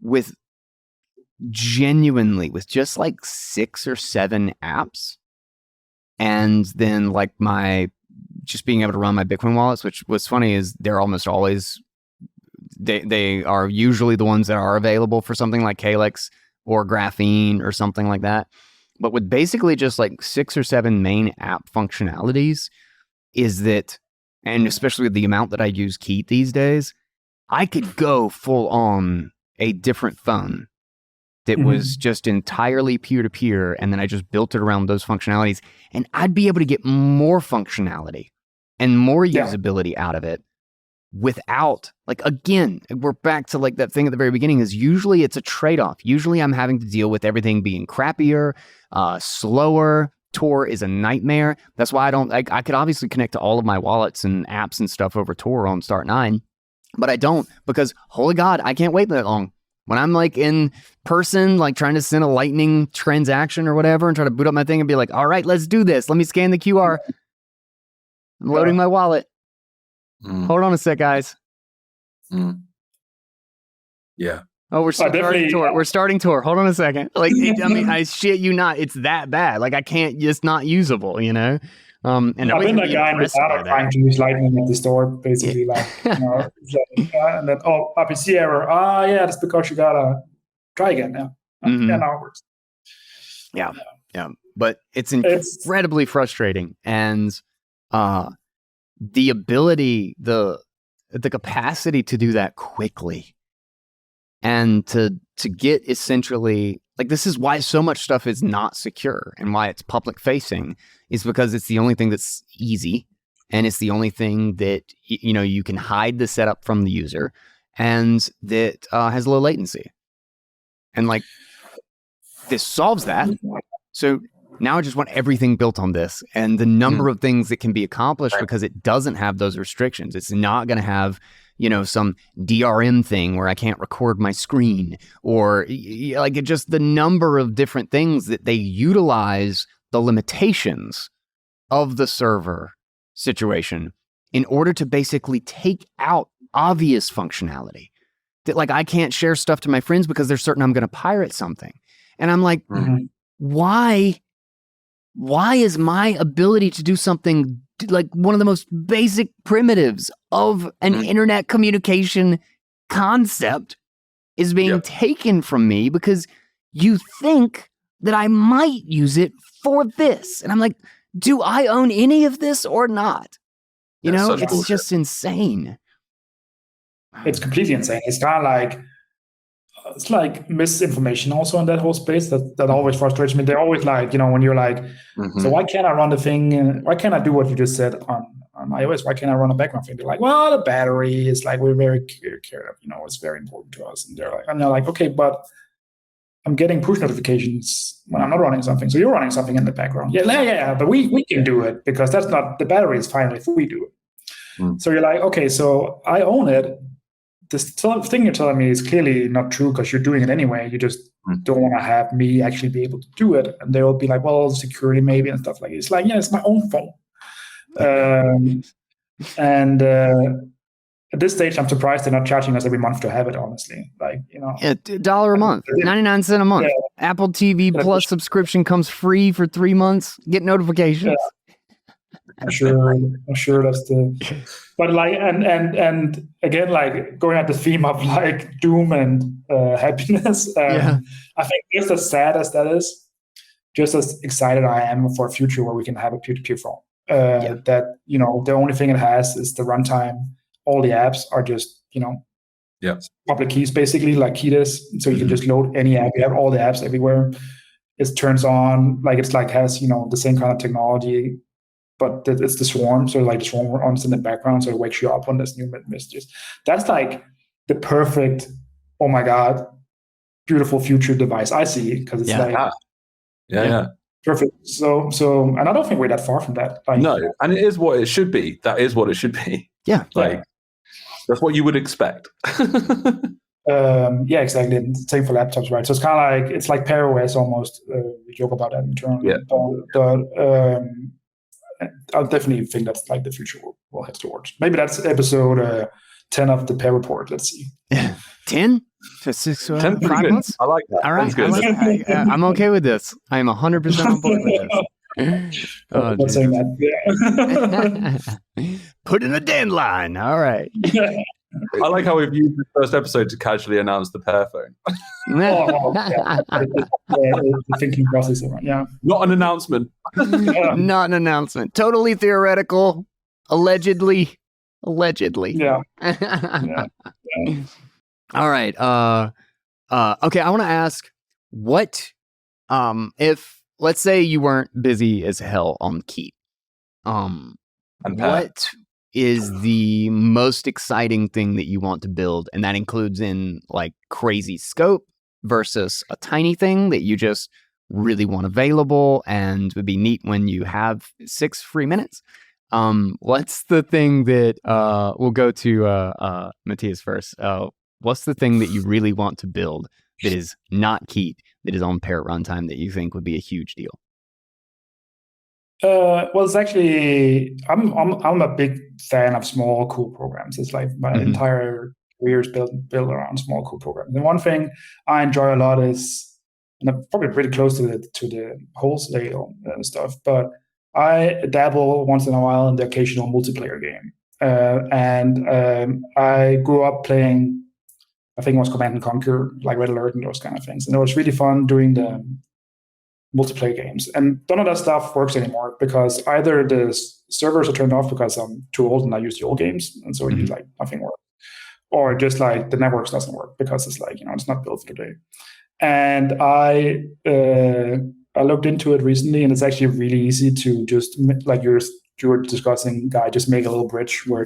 with just like 6 or 7 apps, and then like just being able to run my Bitcoin wallets, which what's funny is they're almost always, they are usually the ones that are available for something like Calyx or Graphene or something like that. But with basically just like 6 or 7 main app functionalities, is that, and especially with the amount that I use Keat these days, I could go full on a different phone that was just entirely peer-to-peer, and then I just built it around those functionalities, and I'd be able to get more functionality and more usability out of it without, like, again, we're back to like that thing at the very beginning, is usually it's a trade-off. Usually I'm having to deal with everything being crappier, slower. Tor is a nightmare. That's why I could obviously connect to all of my wallets and apps and stuff over Tor on Start9, but I don't, because holy God, I can't wait that long. When I'm like in person, like trying to send a Lightning transaction or whatever, and try to boot up my thing and be like, all right, let's do this. Let me scan the QR. I'm loading my wallet. Hold on a sec, guys. Yeah. Oh, we're starting Tor. We're starting Tor. Hold on a second. Like, I mean, I shit you not. It's that bad. Like, I can't, just not usable, you know? And I've been that guy in the startup trying to use Lightning at the store, basically, like, you know, and then, RPC error. Yeah, that's because you gotta try again now. Yeah, now it works. Yeah. But it's incredibly frustrating. And the ability, the capacity to do that quickly, and to get essentially, like, this is why so much stuff is not secure and why it's public facing, is because it's the only thing that's easy, and it's the only thing that, you know, you can hide the setup from the user, and that has low latency. And like, this solves that. So now I just want everything built on this, and the number of things that can be accomplished because it doesn't have those restrictions. It's not going to have, you know, some DRM thing where I can't record my screen, or like, it just the number of different things that they utilize the limitations of the server situation in order to basically take out obvious functionality that, like, I can't share stuff to my friends because they're certain I'm going to pirate something. And I'm like, why is my ability to do something, like one of the most basic primitives of an internet communication concept, is being taken from me because you think that I might use it for this? And I'm like, do I own any of this or not? You know, it's just insane. It's completely insane. It's kind of like, it's like misinformation also in that whole space that always frustrates me. They're always like, you know, when you're like, so why can't I run the thing? Why can't I do what you just said on iOS? Why can't I run a background thing? They're like, well, the battery is like, we're very care of, you know, it's very important to us. And they're like, okay, but I'm getting push notifications when I'm not running something. So you're running something in the background. Yeah, but we can do it because that's not, the battery is fine if we do it. So you're like, okay, so I own it. This thing you're telling me is clearly not true because you're doing it anyway. You just don't want to have me actually be able to do it. And they will be like, well, security maybe and stuff like that. It's like, yeah, it's my own phone. And at this stage, I'm surprised they're not charging us every month to have it, honestly. Like, you know. Yeah, $1 a month, 99 cents a month. Yeah. Apple TV Plus subscription comes free for 3 months. Get notifications. Yeah. I'm sure that's the, but like, and again, like, going at the theme of like doom and happiness. I think just as sad as that is, just as excited I am for a future where we can have a peer-to-peer phone. That, the only thing it has is the runtime. All the apps are just, public keys, basically, like keyless. So you can just load any app. You have all the apps everywhere. It turns on, has, the same kind of technology, but it's the swarm. So the swarm runs in the background, so it wakes you up when there's new messages. That's like the perfect, oh my God, beautiful future device I see, because it's perfect. So, and I don't think we're that far from that. No, and it is what it should be. That is what it should be. Yeah. That's what you would expect. Exactly. And same for laptops, right? So it's kind of it's like Pear OS almost. We joke about that internally. Yeah. I definitely think that's the future we'll head towards. Maybe that's episode 10 of the Pear Report. Let's see. 10? For 6 10 5 months? I like that. All right. I'm okay with this. I am 100% on board with this. Not saying that. Put in a deadline. All right. I like how we've used the first episode to casually announce the Pear phone. The thinking process, yeah. Not an announcement. Not an announcement. Totally theoretical. Allegedly. Yeah. All right. Okay. I want to ask, what, if let's say you weren't busy as hell on Keep, what is the most exciting thing that you want to build? And that includes in crazy scope versus a tiny thing that you just really want available and would be neat when you have 6 free minutes. What's the thing that, we'll go to Matthias first. What's the thing that you really want to build that is not Keep, that is on Pear runtime, that you think would be a huge deal? Well, it's actually, I'm a big fan of small, cool programs. It's my entire career is built around small, cool programs. And one thing I enjoy a lot is, and I'm probably pretty close to the wholesale stuff, but I dabble once in a while in the occasional multiplayer game. And I grew up playing, I think it was Command and Conquer, like Red Alert and those kind of things. And it was really fun doing the multiplayer games. And none of that stuff works anymore because either the servers are turned off because I'm too old and I use the old games, and so nothing works. Or just the networks doesn't work because it's it's not built for today. And I looked into it recently, and it's actually really easy to just, you were discussing, Guy, just make a little bridge where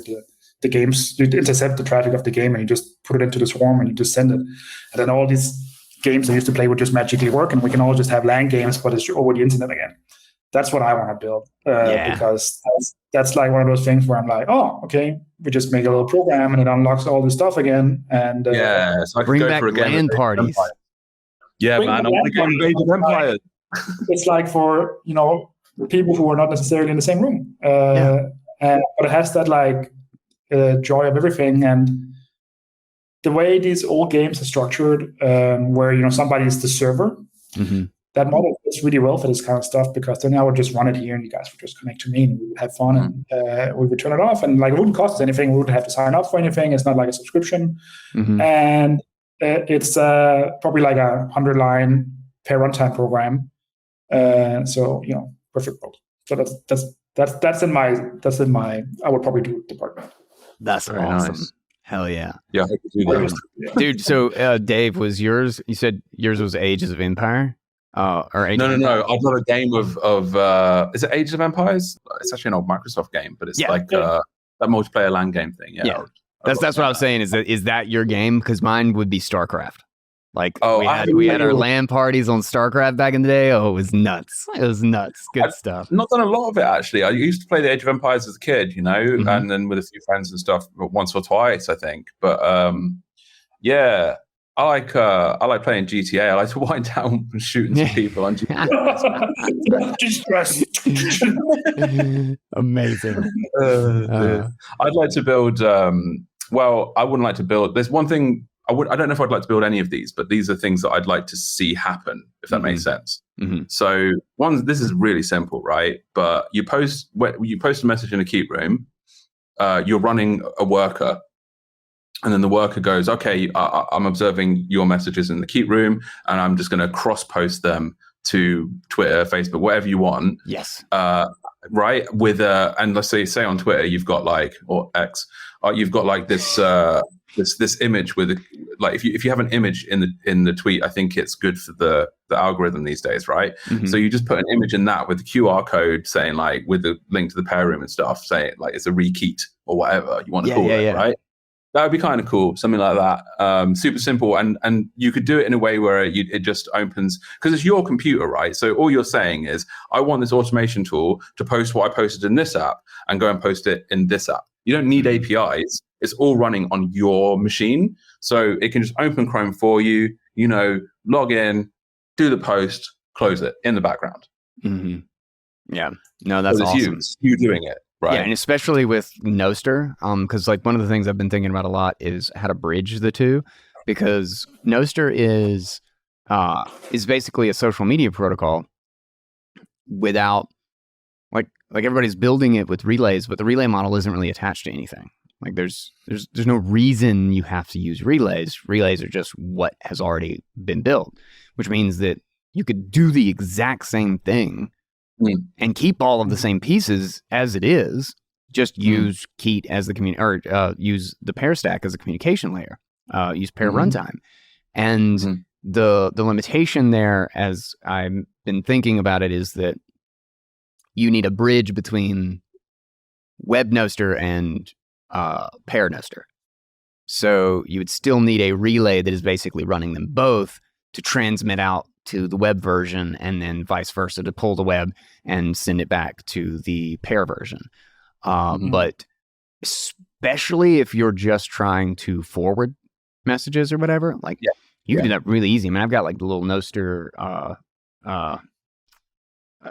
the games, you intercept the traffic of the game and you just put it into the swarm and you just send it. And then all these games I used to play would just magically work, and we can all just have LAN games, but it's over the internet again. That's what I want to build, because that's one of those things where I'm oh, okay, we just make a little program and it unlocks all this stuff again. And so I bring back LAN parties. Yeah, man, I want to go to Age of Empires. It's for people who are not necessarily in the same room, but it has that joy of everything. And the way these old games are structured, where somebody is the server, that model fits really well for this kind of stuff, because then I would just run it here and you guys would just connect to me and we would have fun, and we would turn it off, and it wouldn't cost us anything. We wouldn't have to sign up for anything. It's not like a subscription, and it's probably a 100-line Pear runtime program. So perfect world. So that's in my I would probably do department. That's very awesome. Nice. Hell yeah. Yeah, I could do that. Dude, so Dave, was yours, you said yours was Ages of Empire? Or Age of Empire? No. I've got a game of is it Age of Empires? It's actually an old Microsoft game, but it's that multiplayer LAN game thing. Yeah. That's what I was saying. Is that your game? Because mine would be StarCraft. We had our LAN parties on StarCraft back in the day. Oh, it was nuts. Good stuff. Not done a lot of it, actually. I used to play the Age of Empires as a kid, and then with a few friends and stuff once or twice, I think. But I like playing GTA. I like to wind down and shooting some people on GTA. Amazing. I'd like to build. I wouldn't like to build. There's one thing. I don't know if I'd like to build any of these, but these are things that I'd like to see happen, if that makes sense. So this is really simple, right? But you post a message in a Keep room, you're running a worker, and then the worker goes, okay, I'm observing your messages in the Keep room, and I'm just going to cross-post them to Twitter, Facebook, whatever you want. Yes. Right. And let's say on Twitter, you've got or X, you've got this this image with if you have an image in the tweet, I think it's good for the algorithm these days, right? Mm-hmm. So you just put an image in that with the QR code saying with the link to the Pear Room and stuff, saying it's a rekeet or whatever you want to call it, right? That would be kind of cool, something like that. Super simple, and you could do it in a way where it just opens, because it's your computer, right? So all you're saying is, I want this automation tool to post what I posted in this app and go and post it in this app. You don't need APIs. It's all running on your machine. So it can just open Chrome for you, log in, do the post, close it in the background. Mm-hmm. Yeah. No, that's awesome. It's you doing it. Right. Yeah, and especially with Noster, because one of the things I've been thinking about a lot is how to bridge the two, because Noster is basically a social media protocol without like everybody's building it with relays, but the relay model isn't really attached to anything. There's no reason you have to use relays. Relays are just what has already been built, which means that you could do the exact same thing and keep all of the same pieces as it is, just use Keat as the use the Pear Stack as a communication layer, use Pear runtime. And the limitation there, as I've been thinking about it, is that you need a bridge between Web Noster and Pear Noster. So you would still need a relay that is basically running them both to transmit out to the web version, and then vice versa to pull the web and send it back to the Pear version. But especially if you're just trying to forward messages or whatever, you can do that really easy. I mean, I've got the little Noster, there's a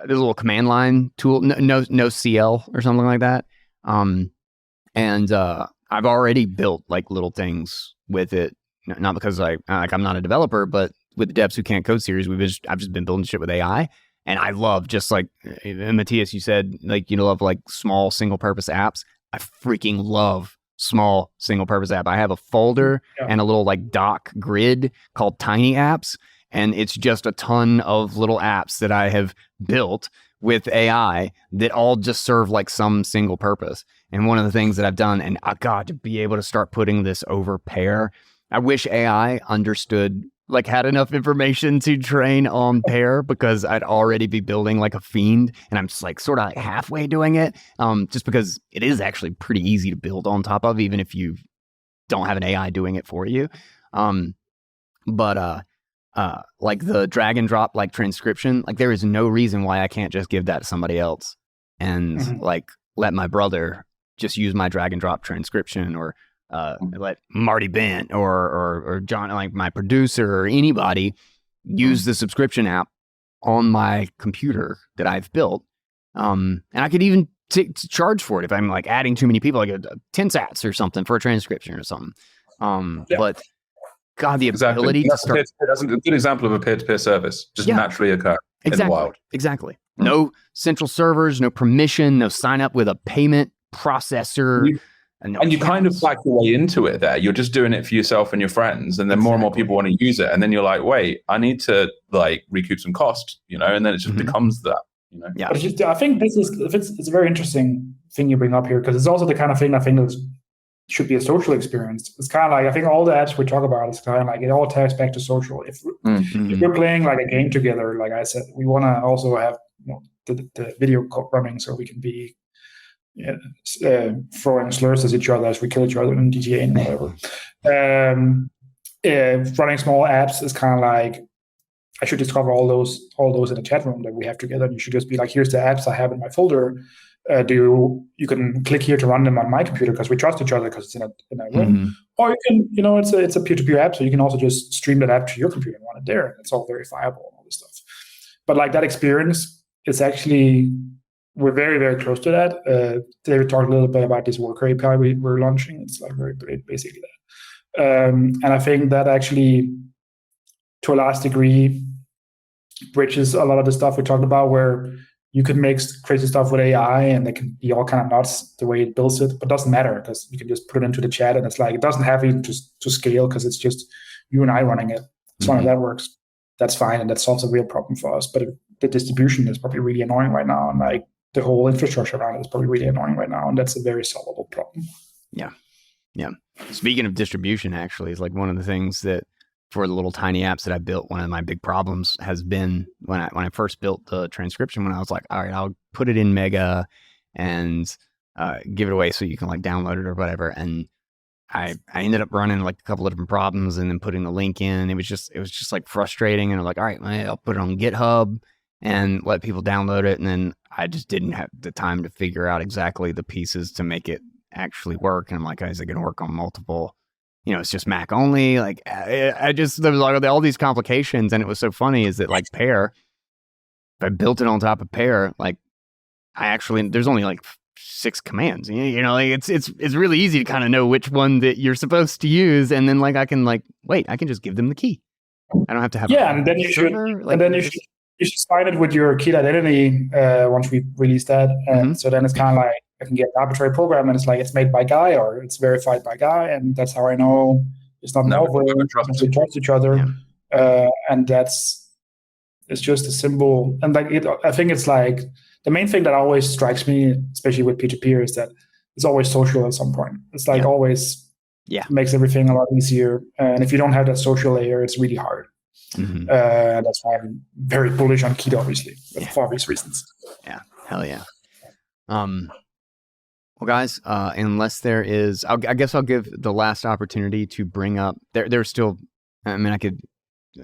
little command line tool, no CL or something like that. And I've already built little things with it, not because I'm not a developer, but with the Devs Who Can't Code series, I've just been building shit with AI, and I love, just Matthias, you said, you love small single purpose apps. I freaking love small single purpose app. I have a folder and a little doc grid called Tiny Apps, and it's just a ton of little apps that I have built with AI that all just serve some single purpose. And one of the things that I've done, and God, to be able to start putting this over Pear, I wish AI understood, had enough information to train on Pear, because I'd already be building a fiend, and I'm just sort of halfway doing it, just because it is actually pretty easy to build on top of, even if you don't have an AI doing it for you. But the drag and drop transcription, there is no reason why I can't just give that to somebody else and let my brother just use my drag and drop transcription, or let Marty Bent or John, my producer, or anybody use the subscription app on my computer that I've built. And I could even charge for it if I'm adding too many people, 10 sats or something for a transcription or something. But God, the ability to start. That's a good example of a peer-to-peer service, just naturally occur in the wild. Exactly. No central servers, no permission, no sign up with a payment processor. And you kind of back your way into it there. You're just doing it for yourself and your friends, and then more and more people want to use it. And then you're like, wait, I need to recoup some cost, and then it just becomes that, Yeah. But I think it's a very interesting thing you bring up here, because it's also the kind of thing I think that should be a social experience. It's kind of I think all the apps we talk about, it's kind of it all ties back to social. If we're playing a game together, like I said, we want to also have the video running, so we can be throwing slurs at each other as we kill each other in GTA and whatever. Running small apps is kind of I should discover all those in the chat room that we have together, and you should just be here's the apps I have in my folder. You can click here to run them on my computer, because we trust each other, because it's in a room. Or you can, it's a peer-to-peer app, so you can also just stream that app to your computer and run it there. It's all verifiable and all this stuff. But that experience is actually, we're very, very close to that. David talked a little bit about this worker API we're launching. It's very basically that. And I think that actually, to a large degree, bridges a lot of the stuff we talked about, where you can make crazy stuff with AI, and they can be all kind of nuts the way it builds it, but it doesn't matter, because you can just put it into the chat, and it's it doesn't have even to scale, because it's just you and I running it. As long as that works. that's fine, and that solves a real problem for us. But the distribution is probably really annoying right now, and like the whole infrastructure around it is probably really annoying right now, and that's a very solvable problem. Yeah. Speaking of distribution, actually, is like one of the things that for the little tiny apps that I built, one of my big problems has been when I first built the transcription, when I was like, all right, I'll put it in Mega and give it away so you can like download it or whatever. And I ended up running like a couple of different problems and then putting the link in. It was just like frustrating. And I'm like, all right, I'll put it on GitHub and let people download it. And then I just didn't have the time to figure out exactly the pieces to make it actually work. And I'm like, is it going to work on multiple? It's just Mac only. Like there was like all these complications. And it was so funny is that like Pear, if I built it on top of Pear, like there's only like 6 commands, like it's really easy to kind of know which one that you're supposed to use. And then like, I can just give them the key. I don't have to have and then you should sign it with your key identity once we release that. And so then it's kind of like, I can get an arbitrary program and it's like, it's made by Guy or it's verified by Guy. And that's how I know it's not malware. We trust each other. Yeah. And it's just a symbol. And like, I think it's like, the main thing that always strikes me, especially with P2P, is that it's always social at some point. It's like always makes everything a lot easier. And if you don't have that social layer, it's really hard. That's why I'm very bullish on Keto, obviously, for obvious reasons. Yeah, hell yeah. Well, guys, unless there is, I guess I'll give the last opportunity to bring up. There's still, I could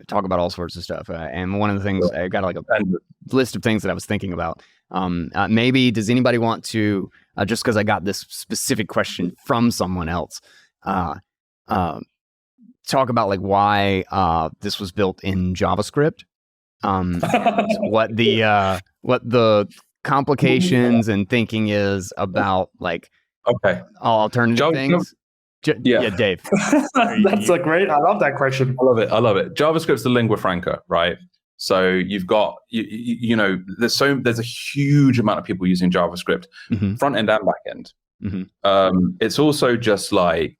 talk about all sorts of stuff. And one of the things, I got like a list of things that I was thinking about. Maybe does anybody want to, just because I got this specific question from someone else, talk about like why this was built in JavaScript, what the complications and thinking is about like alternative things. Dave. That's a great. I love that question. I love it. JavaScript's the lingua franca, right? So you've got there's a huge amount of people using JavaScript, front end and back end. It's also just like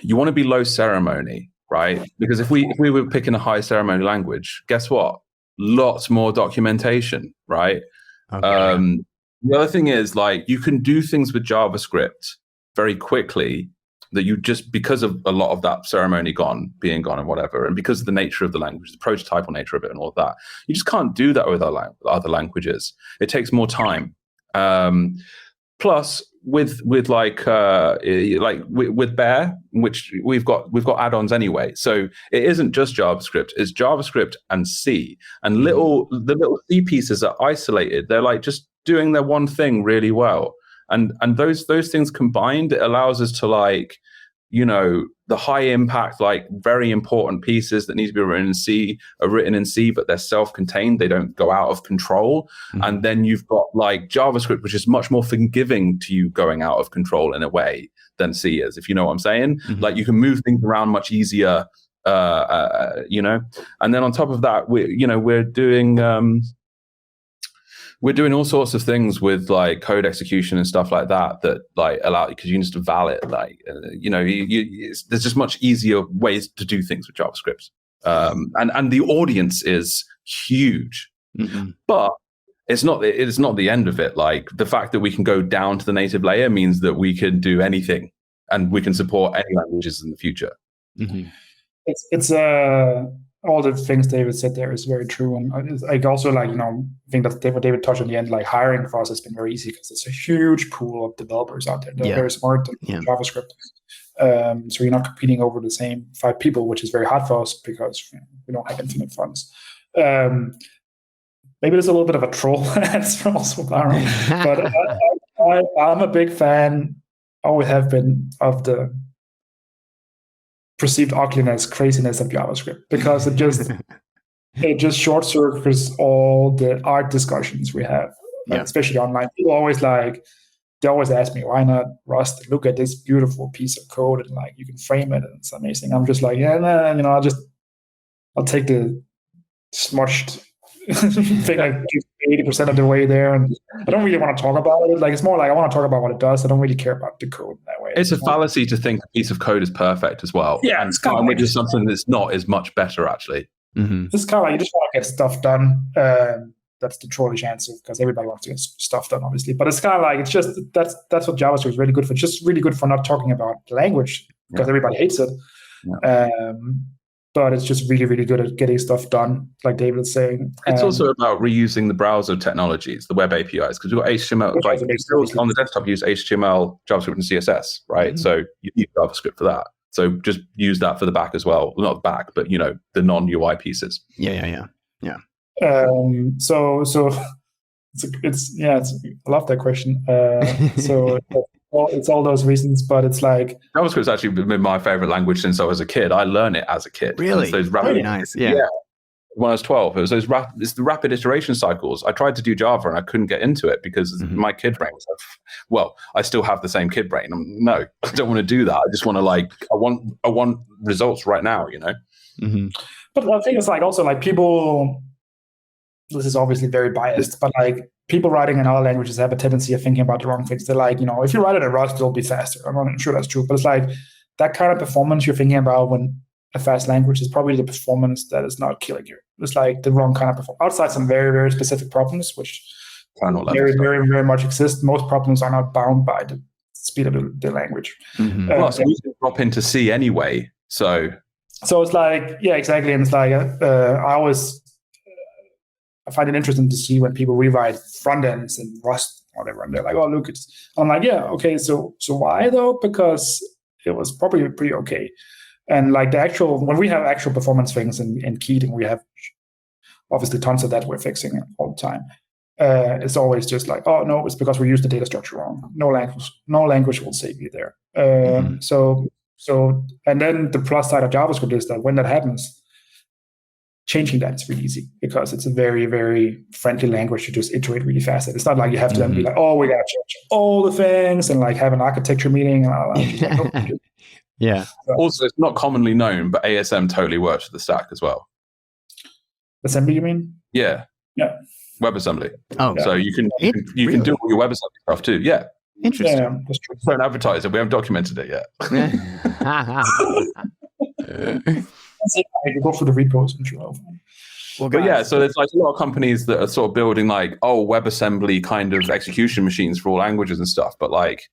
you want to be low ceremony, right? Because if we were picking a high ceremony language, guess what? Lots more documentation, right? Okay. The other thing is like you can do things with JavaScript very quickly that you just, because of a lot of that ceremony being gone and whatever, and because of the nature of the language, the prototypal nature of it and all of that, you just can't do that with other languages. It takes more time. Plus, with Bear, which we've got add-ons anyway. So it isn't just JavaScript; it's JavaScript and C. And the little C pieces are isolated. They're like just doing their one thing really well. And those things combined, it allows us to like, the high impact, like very important pieces that need to be written in C are written in C, but they're self-contained. They don't go out of control. And then you've got like JavaScript, which is much more forgiving to you going out of control in a way than C is, if you know what I'm saying. Like you can move things around much easier, And then on top of that, we're doing all sorts of things with like code execution and stuff like that like allow, because you can just eval it, like there's just much easier ways to do things with JavaScript, and the audience is huge, but it's not the end of it. Like the fact that we can go down to the native layer means that we can do anything and we can support any languages in the future. It's all the things David said there is very true. And I also I think that David touched on the end, like hiring for us has been very easy because it's a huge pool of developers out there. They're very smart in JavaScript. So you're not competing over the same 5 people, which is very hard for us because we don't have infinite funds. Maybe there's a little bit of a troll answer also, Byron. But I'm a big fan, always have been, of the perceived ugliness, craziness of JavaScript, because it just short circuits all the art discussions we have, especially online. People always ask me, why not Rust? Look at this beautiful piece of code, and like you can frame it and it's amazing. I'm just like, I'll take the smudged think like 80% of the way there, and I don't really want to talk about it. Like, it's more like I want to talk about what it does. I don't really care about the code in that way. It's a fallacy to think a piece of code is perfect as well. Yeah, and which is something that's not is much better actually. Mm-hmm. It's kind of like you just want to get stuff done. That's the trollish answer, because everybody wants to get stuff done, obviously. But it's kind of like, it's just that's what JavaScript is really good for. It's just really good for not talking about language, because everybody hates it. Yeah. But it's just really, really good at getting stuff done, like David is saying. It's also about reusing the browser technologies, the web APIs, because we've got HTML. Right? On the desktop, you use HTML, JavaScript, and CSS, right? Mm-hmm. So you use JavaScript for that. So just use that for the back as well. Well, not the back, but the non-UI pieces. Yeah. So it's I love that question. So it's all those reasons, but it's like JavaScript's actually been my favorite language since I was a kid. I learned it as a kid. Really? Those rapid, very nice. Yeah. When I was 12, it was it's the rapid iteration cycles. I tried to do Java and I couldn't get into it because my kid brain was like, I still have the same kid brain. No, I don't want to do that. I just want to I want results right now, Mm-hmm. But the thing is, like, also, like, people, this is obviously very biased, but like, people writing in other languages have a tendency of thinking about the wrong things. They're like, if you write it in Rust, it'll be faster. I'm not sure that's true, but it's like that kind of performance you're thinking about when a fast language is probably the performance that is not killing you. It's like the wrong kind of performance. Outside some very, very specific problems, which very, very, very much exist, most problems are not bound by the speed of the language. Mm-hmm. Plus, we can drop into C anyway, so it's like, yeah, exactly. And it's like, I find it interesting to see when people rewrite front ends in Rust or whatever, and they're like, "Oh, look, I'm like, yeah, okay, so why though? Because it was probably pretty okay." And like when we have actual performance things in Keating, we have obviously tons of that we're fixing all the time. It's always just like, oh no, it's because we used the data structure wrong. No language will save you there. So, and then the plus side of JavaScript is that when that happens, changing that is really easy, because it's a very, very friendly language to just iterate really fast. It's not like you have to then be like, oh, we got to change all the things and like have an architecture meeting and all that. Yeah. Also, it's not commonly known, but ASM totally works with the stack as well. Assembly, you mean? Yeah. Yeah. WebAssembly. Oh, so you can do all your WebAssembly stuff too. Yeah. Interesting. Yeah, that's true. Don't advertise it. We haven't documented it yet. You go for the repos and sure. Well, but yeah, so there's like a lot of companies that are sort of building like, WebAssembly kind of execution machines for all languages and stuff. But like,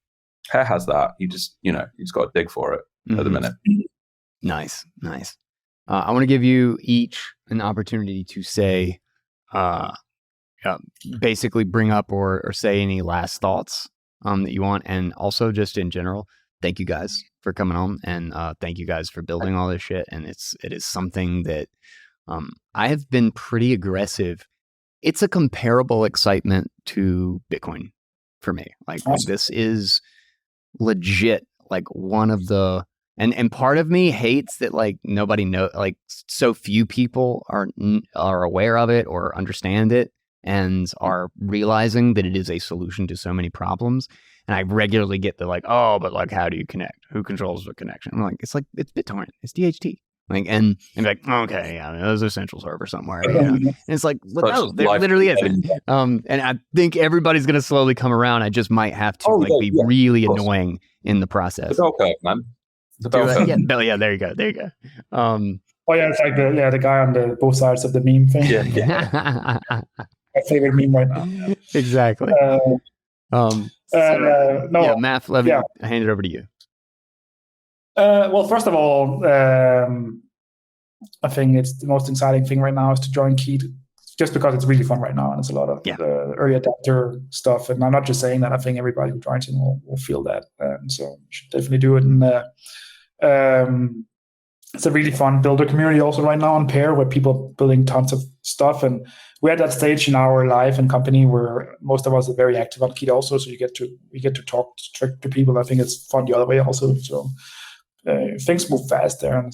Pear has that. You just got to dig for it at the minute. Nice. I want to give you each an opportunity to say, basically bring up or say any last thoughts that you want, and also just in general, thank you guys for coming on, and thank you guys for building all this shit. And it is something that I have been pretty aggressive. It's a comparable excitement to Bitcoin for me. Like, this is legit, like one of the, and part of me hates that like nobody like so few people are aware of it or understand it and are realizing that it is a solution to so many problems. And I regularly get the like, oh, but like, how do you connect? Who controls the connection? I'm like, it's BitTorrent, it's DHT. Like, and like, okay, yeah, there's a central server somewhere. And it's like, no, there literally isn't. And I think everybody's going to slowly come around. I just might have to be really annoying in the process. The bell curve, man. The bell curve. Yeah, there you go. It's like the guy on the both sides of the meme thing. Yeah. My favorite meme right now. Yeah. Exactly. Math, let me hand it over to you. Well, first of all, I think it's the most exciting thing right now is to join Keat, just because it's really fun right now, and it's a lot of early adapter stuff. And I'm not just saying that. I think everybody who joins in will feel that. So you should definitely do it. And it's a really fun builder community also right now on Pear, where people are building tons of stuff. And we're at that stage in our life and company where most of us are very active on Keat also. So we get to talk to people. I think it's fun the other way also. So things move fast there, and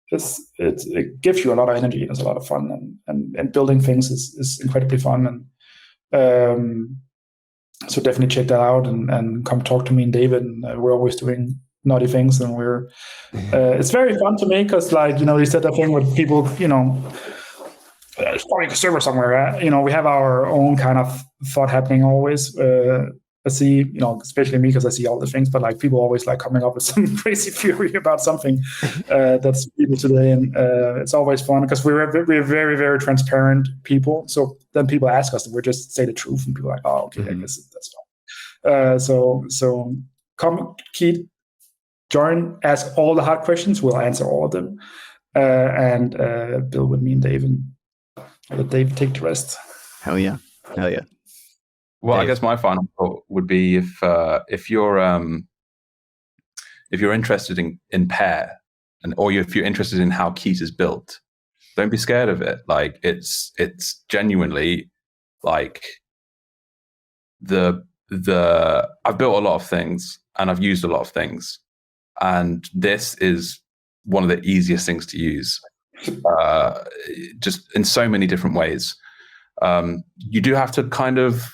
it gives you a lot of energy and it's a lot of fun, and building things is incredibly fun. And so definitely check that out and come talk to me and David. And we're always doing naughty things, and it's very fun to me because, like, you said that thing with people, It's probably a server somewhere. We have our own kind of thought happening always. I see, especially me because I see all the things, but like people always like coming up with some crazy theory about something that's people today, and it's always fun because we're very, very transparent people. So then people ask us, and we just say the truth, and people are like, oh, okay, I guess that's fine. So come, Keith, join, ask all the hard questions. We'll answer all of them, and build with me and Dave, and let Dave take the rest. Hell yeah. Well, Dave. I guess my final thought would be if you're interested in Pear, or if you're interested in how Keith is built, don't be scared of it. Like it's genuinely like I've built a lot of things and I've used a lot of things, and this is one of the easiest things to use, just in so many different ways. You do have to kind of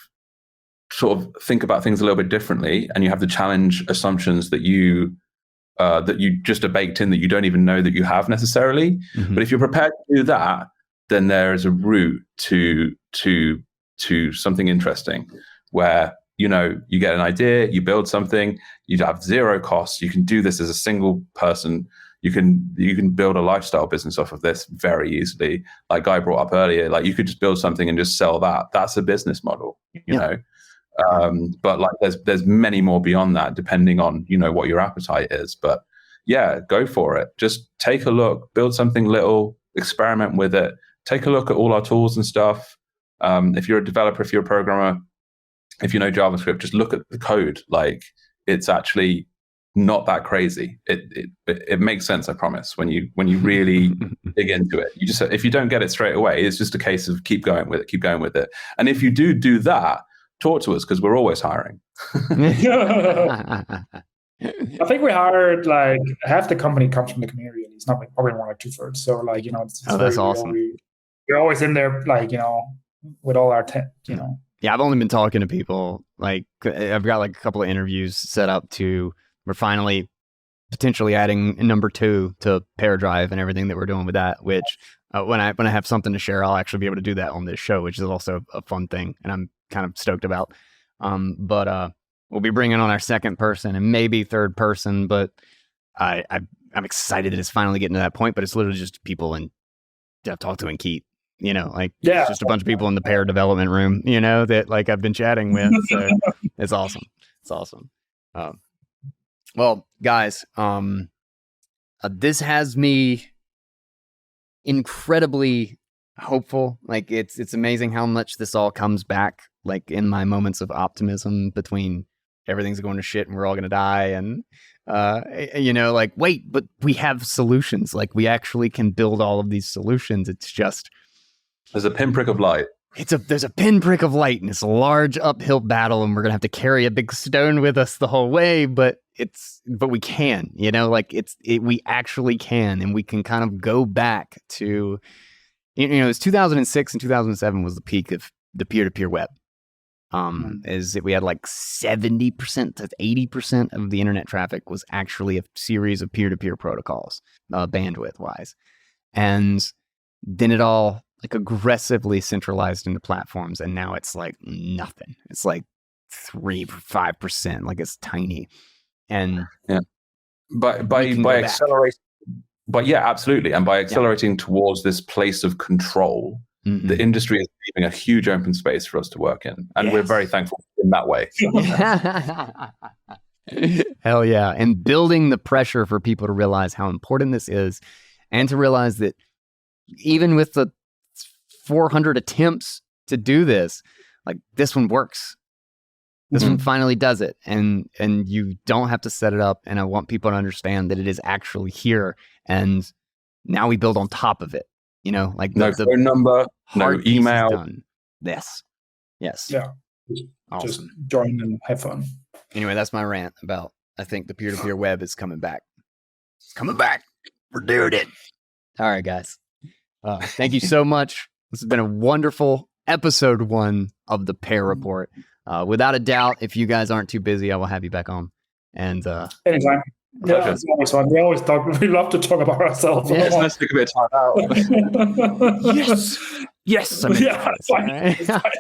sort of think about things a little bit differently, and you have to challenge assumptions that you just are baked in that you don't even know that you have necessarily. Mm-hmm. But if you're prepared to do that, then there is a route to something interesting where you get an idea, you build something, you have zero costs. You can do this as a single person. You can build a lifestyle business off of this very easily. Like Guy brought up earlier, like you could just build something and just sell that. That's a business model, you know. But like there's many more beyond that, depending on what your appetite is. But yeah, go for it. Just take a look, build something little, experiment with it. Take a look at all our tools and stuff. If you're a developer, if you're a programmer, if you know JavaScript, just look at the code. Like it's actually not that crazy. It makes sense, I promise. When you really dig into it, if you don't get it straight away, it's just a case of keep going with it. And if you do that, talk to us because we're always hiring. I think we hired like half the company comes from the community, and it's not like probably more like 2/3. So like it's that's awesome. We're always in there, like with all our Yeah, I've only been talking to people. Like I've got like a couple of interviews set up to. We're finally potentially adding number 2 to Pear Drive and everything that we're doing with that. Which when I have something to share, I'll actually be able to do that on this show, which is also a fun thing, and I'm kind of stoked about. But we'll be bringing on our second person and maybe third person. But I'm excited that it's finally getting to that point. But it's literally just people and I've talked to and Keith. It's just a bunch of people in the Pear development room. That like I've been chatting with. So it's awesome. It's awesome. Well, guys, this has me incredibly hopeful. Like it's amazing how much this all comes back. Like in my moments of optimism between everything's going to shit and we're all going to die, and like wait, but we have solutions. Like we actually can build all of these solutions. It's just there's a pinprick of light. There's a pinprick of light, and it's a large uphill battle, and we're gonna have to carry a big stone with us the whole way. But we can, we actually can, and we can kind of go back to, it's 2006 and 2007 was the peak of the peer-to-peer web. Is that we had like 70% to 80% of the internet traffic was actually a series of peer-to-peer protocols, bandwidth wise, and then it all like aggressively centralized into platforms, and now it's like nothing. It's like 3-5%, like it's tiny. And yeah, by accelerating, but yeah, absolutely, and by accelerating towards this place of control, the industry is leaving a huge open space for us to work in, and we're very thankful in that way. Hell yeah, and building the pressure for people to realize how important this is, and to realize that even with the 400 attempts to do this, like this one works. This one finally does it, and you don't have to set it up. And I want people to understand that it is actually here, and now we build on top of it. Like no phone number, no email. Yes. Yeah. Awesome. Just join and have fun. Anyway, that's my rant about. I think the peer-to-peer web is coming back. It's coming back. We're doing it. All right, guys. Thank you so much. This has been a wonderful episode 1 of the Pear Report. Without a doubt, if you guys aren't too busy, I will have you back on. And anytime. Yeah, it's always fun. We always talk. We love to talk about ourselves. Yes, let's take a bit of time out. Yes. I Yeah, it's fine. right.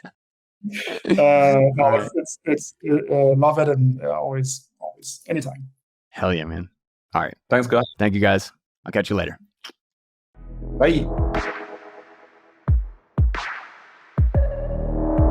No, it's love it, and always, anytime. Hell yeah, man. All right. Thanks, guys. Thank you, guys. I'll catch you later. Bye.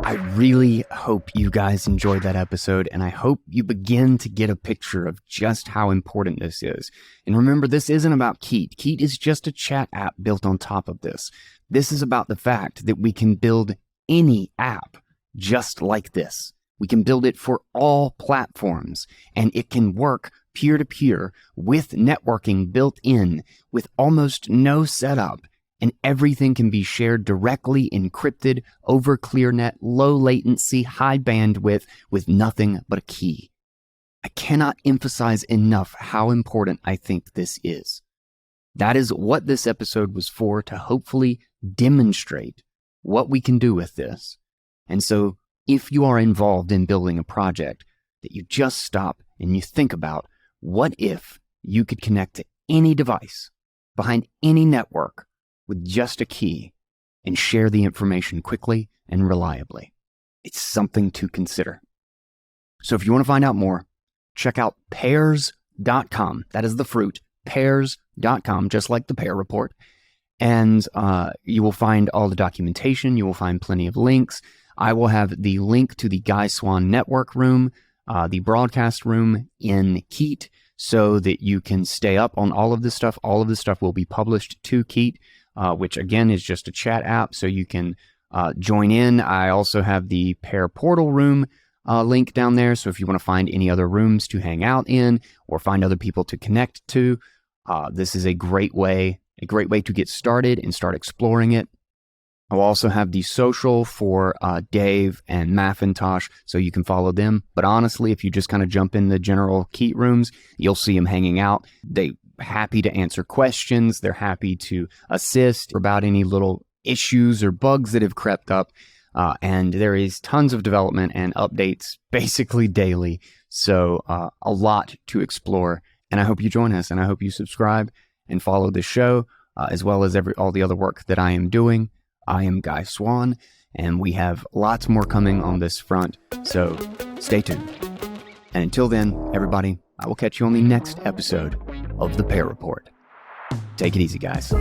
I really hope you guys enjoyed that episode, and I hope you begin to get a picture of just how important this is. And remember, this isn't about Keat. Keat is just a chat app built on top of this. This is about the fact that we can build any app just like this. We can build it for all platforms, and it can work peer-to-peer with networking built in with almost no setup. And everything can be shared directly encrypted over ClearNet, low latency, high bandwidth with nothing but a key. I cannot emphasize enough how important I think this is. That is what this episode was for, to hopefully demonstrate what we can do with this. And so if you are involved in building a project, that you just stop and you think about, what if you could connect to any device behind any network with just a key and share the information quickly and reliably? It's something to consider. So if you want to find out more, check out pears.com. That is the fruit, pears.com, just like the Pear Report. And you will find all the documentation. You will find plenty of links. I will have the link to the Guy Swan Network Room, the broadcast room in Keat, so that you can stay up on all of this stuff. All of this stuff will be published to Keat, which again is just a chat app, so you can join in. I also have the Pear Portal Room link down there, so if you want to find any other rooms to hang out in or find other people to connect to, this is a great way to get started and start exploring it. I'll also have the social for Dave and Mafintosh, so you can follow them. But honestly, if you just kind of jump in the general Keat rooms, you'll see them hanging out. They're happy to answer questions. They're happy to assist about any little issues or bugs that have crept up. And there is tons of development and updates basically daily. So a lot to explore. And I hope you join us, and I hope you subscribe and follow the show, as well as all the other work that I am doing. I am Guy Swan, and we have lots more coming on this front, so stay tuned. And until then, everybody, I will catch you on the next episode of the Pear Report. Take it easy, guys.